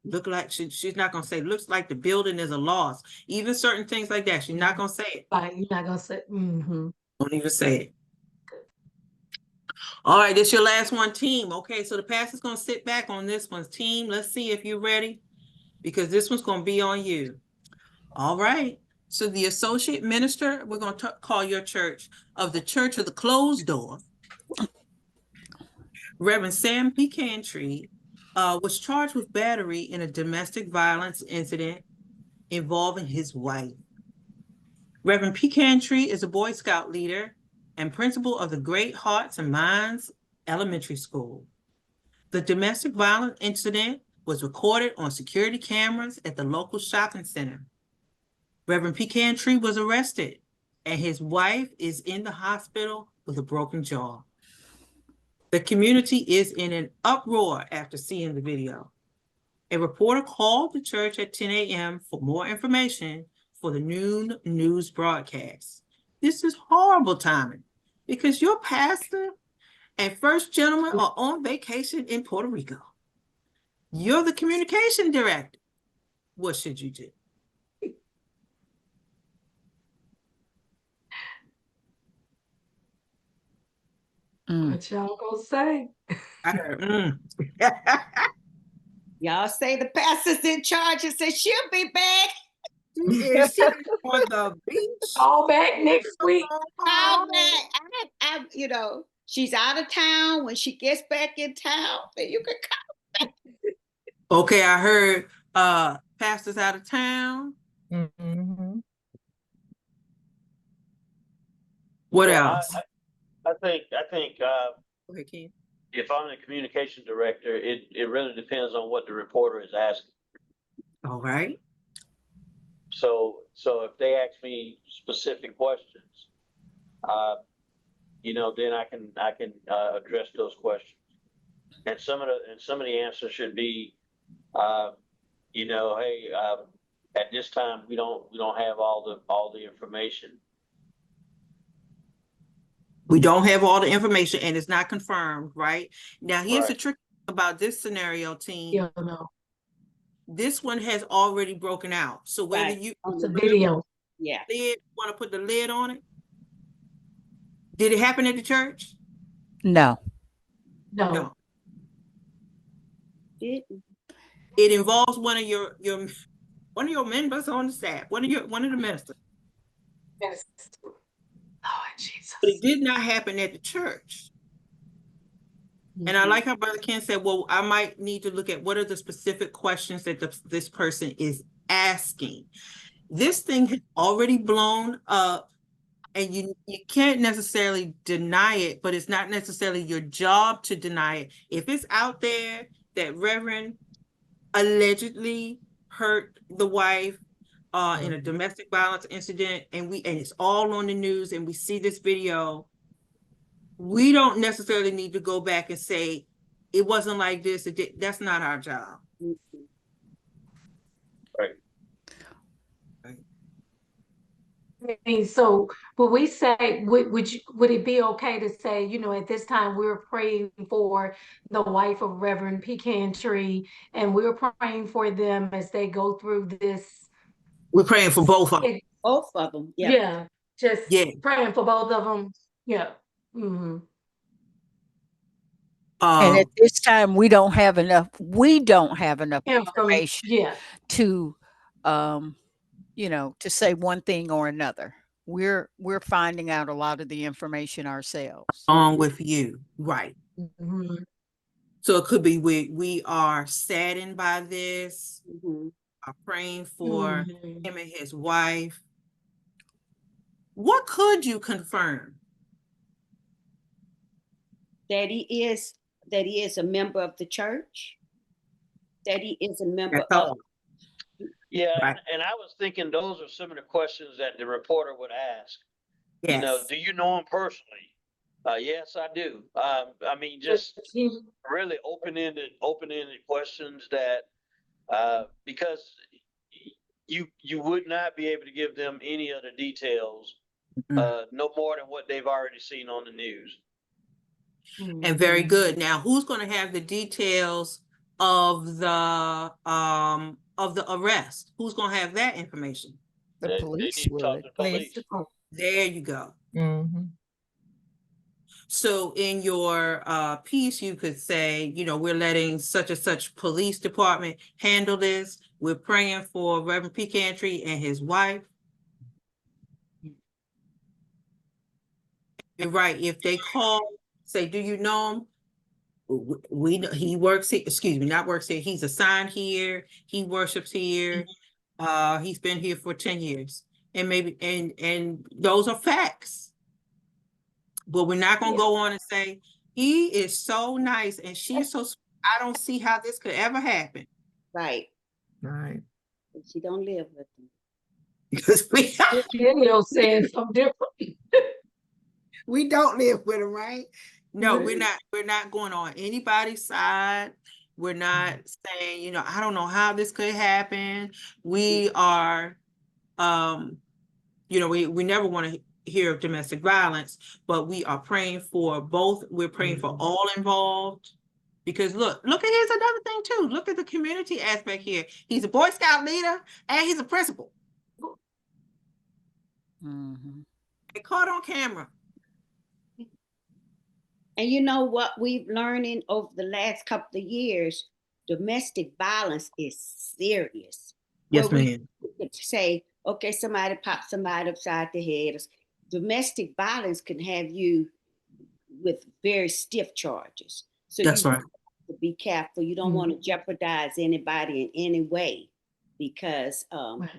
Look like she's not going to say, looks like the building is a loss. Even certain things like that, she's not going to say it. Right, you're not going to say, Don't even say it. All right, this is your last one, team. Okay, so the pastor's going to sit back on this one's team. Let's see if you're ready, because this one's going to be on you. All right. So the associate minister, we're going to call your church of the Church of the Closed Door, Reverend Sam P. Cantry, was charged with battery in a domestic violence incident involving his wife. Reverend P. Cantry is a Boy Scout leader and principal of the Great Hearts and Minds Elementary School. The domestic violence incident was recorded on security cameras at the local shopping center. Reverend P. Cantry was arrested, and his wife is in the hospital with a broken jaw. The community is in an uproar after seeing the video. A reporter called the church at 10 a.m. for more information, for the noon news broadcast. This is horrible timing because your pastor and first gentleman are on vacation in Puerto Rico. You're the communication director. What should you do? What y'all gonna say? I heard, Y'all say the pastor's in charge and say she'll be back. Is she on the beach? All back next week. I'll back. You know, she's out of town. When she gets back in town, then you can come. Okay, I heard pastor's out of town. Mm-hmm. What Well, else? I think Go ahead, Ken. if I'm the communication director, it really depends on what the reporter is asking. All right. So if they ask me specific questions, you know, then I can address those questions. And some of the answers should be, you know, hey, at this time we don't have all the information. We don't have all the information and it's not confirmed, right? Now, here's the Right. trick about this scenario, team. Yeah, no. This one has already broken out. So whether Right. you It's a video. Yeah. want to put the lid on it. Did it happen at the church? No. No. It involves one of your members on the staff, one of the ministers. Yes. Lord Jesus. But it did not happen at the church. And I like how Brother Ken said, well, I might need to look at what are the specific questions that this person is asking. This thing has already blown up and you can't necessarily deny it, but it's not necessarily your job to deny it. If it's out there that Reverend allegedly hurt the wife in a domestic violence incident and it's all on the news and we see this video, we don't necessarily need to go back and say it wasn't like this. That's not our job. Right. I mean, so would we say, would it be okay to say, you know, at this time we're praying for the wife of Reverend Pecantry and we're praying for them as they go through this? We're praying for both of them. Both of them. Yeah. Yeah, just praying for both of them. Yeah. Mm-hmm. And at this time, we don't have enough information to, you know, to say one thing or another. We're finding out a lot of the information ourselves. Along with you, right. Mm-hmm. So it could be we are saddened by this, are praying for him and his wife. What could you confirm? That he is a member of the church. That he is a member of. Yeah, Right. and I was thinking those are some of the questions that the reporter would ask. Yes. You know, do you know him personally? Yes, I do. I mean, just really open-ended questions that, because you would not be able to give them any other details, no more than what they've already seen on the news. And very good. Now, who's going to have the details of the arrest? Who's going to have that information? The police would. There you go. Mm-hmm. So in your piece, you could say, you know, we're letting such and such police department handle this. We're praying for Reverend Pecantry and his wife. You're right. If they call, say, do you know him? We know he works here, excuse me, not works here. He's assigned here. He worships here. He's been here for 10 years. And maybe, and those are facts. But we're not going to go on and say, he is so nice and she's so sweet. I don't see how this could ever happen. Right. Right. But she don't live with him. Because video saying something different. We don't live with him, right? No, we're not going on anybody's side. We're not saying, you know, I don't know how this could happen. We are You know, we never want to hear of domestic violence, but we are praying for both. We're praying for all involved. Because look, here's another thing too. Look at the community aspect here. He's a Boy Scout leader and he's a principal. They caught on camera. And you know what we've learning over the last couple of years? Domestic violence is serious. Yes, Where ma'am. we could say, okay, somebody popped somebody upside the head. Domestic violence can have you with very stiff charges. So That's you right. have to be careful. You don't want to jeopardize anybody in any way, because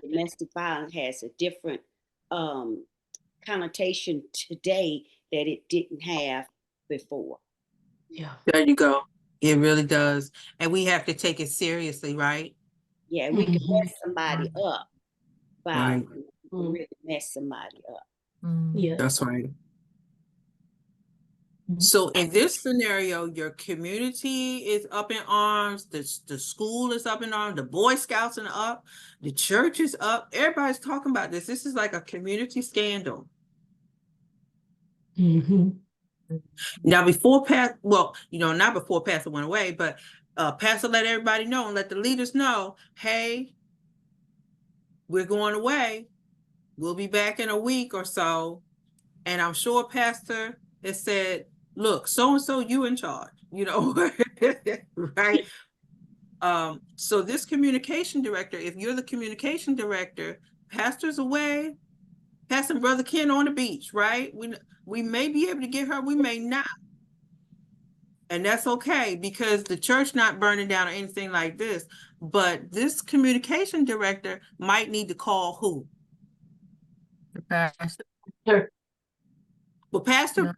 domestic violence has a different connotation today that it didn't have before. Yeah. There you go. It really does. And we have to take it seriously, right? Yeah, we can mess somebody up by Right. really mess somebody up. Yeah. That's right. So in this scenario, your community is up in arms, the school is up in arms, the Boy Scouts are up, the church is up. Everybody's talking about this. This is like a community scandal. Now, before not before Pastor went away, but Pastor let everybody know and let the leaders know, hey, we're going away. We'll be back in a week or so. And I'm sure Pastor has said, look, so-and-so, you in charge, you know, right? So this communication director, if you're the communication director, Pastor's away, Pastor Brother Ken on the beach, right? We may be able to get her, we may not. And that's okay, because the church not burning down or anything like this. But this communication director might need to call who? The pastor. Sure. Well, Pastor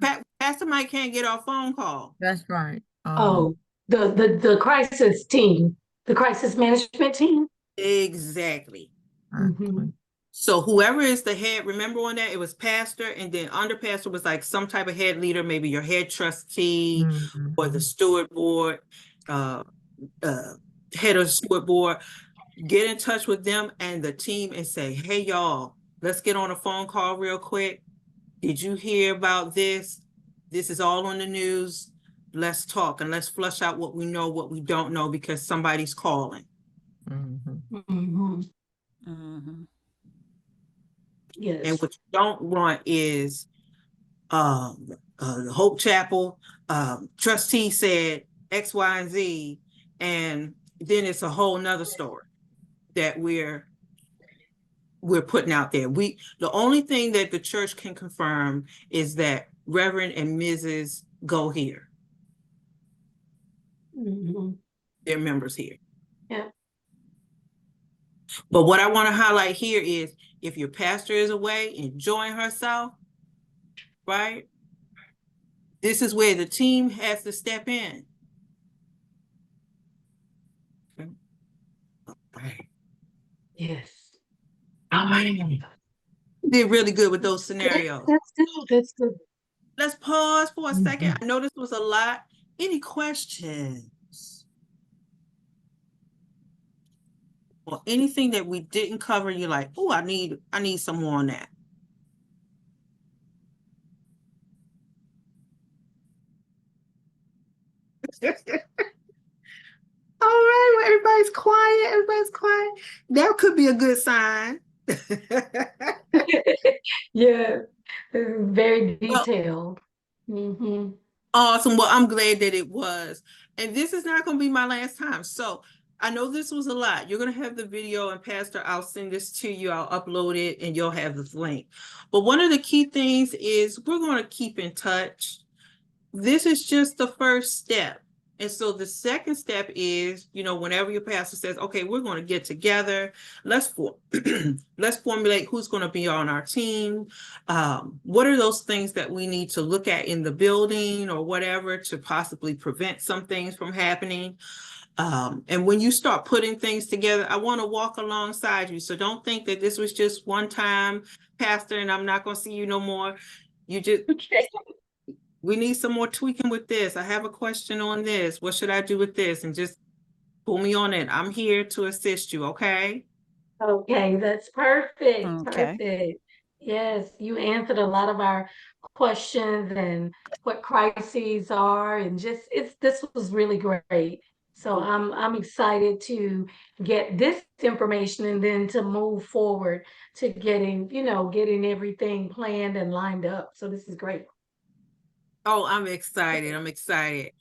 Mike can't get our phone call. That's right. The crisis team, the crisis management team. Exactly. So whoever is the head, remember on that, it was pastor, and then under pastor was like some type of head leader, maybe your head trustee or the steward board, head of steward board. Get in touch with them and the team and say, hey, y'all, let's get on a phone call real quick. Did you hear about this? This is all on the news. Let's talk and let's flush out what we know, what we don't know, because somebody's calling. Yes. And what you don't want is the Hope Chapel trustee said X, Y, and Z, and then it's a whole nother story that we're putting out there. The only thing that the church can confirm is that Reverend and Mrs. go here. They're members here. Yeah. But what I want to highlight here is if your pastor is away enjoying herself, right? This is where the team has to step in. Okay. All right. Yes. All right. Did really good with those scenarios. That's good. That's good. Let's pause for a second. I know this was a lot. Any questions? Or anything that we didn't cover, you're like, oh, I need some more on that. All right, well, everybody's quiet. That could be a good sign. Yeah, very detailed. Awesome. Well, I'm glad that it was. And this is not going to be my last time. So I know this was a lot. You're going to have the video, and Pastor, I'll send this to you. I'll upload it and you'll have this link. But one of the key things is we're going to keep in touch. This is just the first step. And so the second step is, whenever your pastor says, okay, we're going to get together, let's formulate who's going to be on our team. What are those things that we need to look at in the building or whatever to possibly prevent some things from happening? And when you start putting things together, I want to walk alongside you. So don't think that this was just one time, Pastor, and I'm not going to see you no more. We need some more tweaking with this. I have a question on this. What should I do with this? And just pull me on it. I'm here to assist you, okay? Okay, that's perfect, Okay. perfect. Yes, you answered a lot of our questions and what crises are and just this was really great. So I'm excited to get this information and then to move forward to getting everything planned and lined up. So this is great. Oh, I'm excited. I'm excited.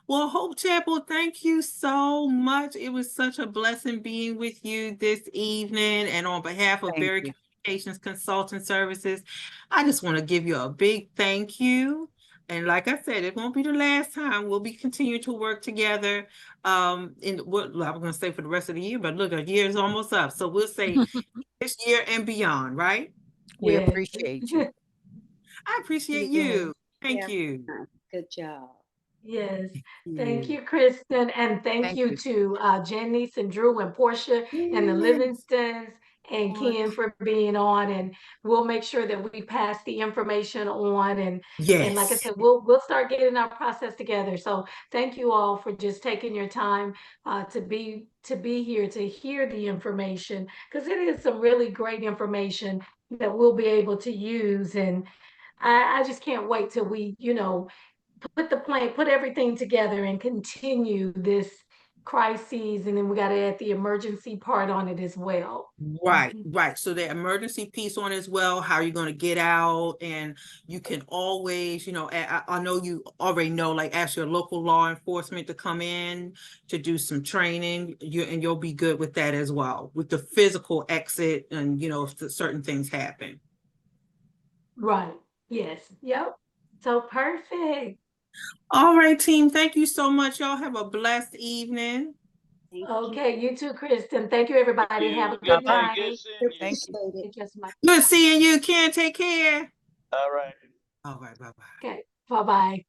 Well, Hope Chapel, thank you so much. It was such a blessing being with you this evening. And on behalf of Thank Berry you. Communications Consulting Services, I just want to give you a big thank you. And like I said, it won't be the last time. We'll be continuing to work together in what I'm going to say for the rest of the year, but look, a year is almost up. So we'll say this year and beyond, right? We Yes. appreciate you. I appreciate Yes. you. Thank you. Good job. Yes, thank you, Kristen, and thank Thank you you. to Janice and Drew and Portia and the Livingstons and Ken for being on, and we'll make sure that we pass the information on, and like I Yes. said, we'll start getting our process together. So thank you all for just taking your time to be here to hear the information, because it is some really great information that we'll be able to use, and I just can't wait till we put everything together and continue this crises, and then we got to add the emergency part on it as well. Right, right. So the emergency piece on as well, how you're going to get out, and you can always, I know you already know, like ask your local law enforcement to come in to do some training, and you'll be good with that as well, with the physical exit and, if certain things happen. Right. Yes. Yep. So perfect. All right, team. Thank you so much. Y'all have a blessed evening. Okay, you too, Kristen. Thank you, everybody. Have a good night. Thank you. Thank you so much. Good seeing you, Ken. Take care. All right. All right. Bye-bye. Okay. Bye-bye.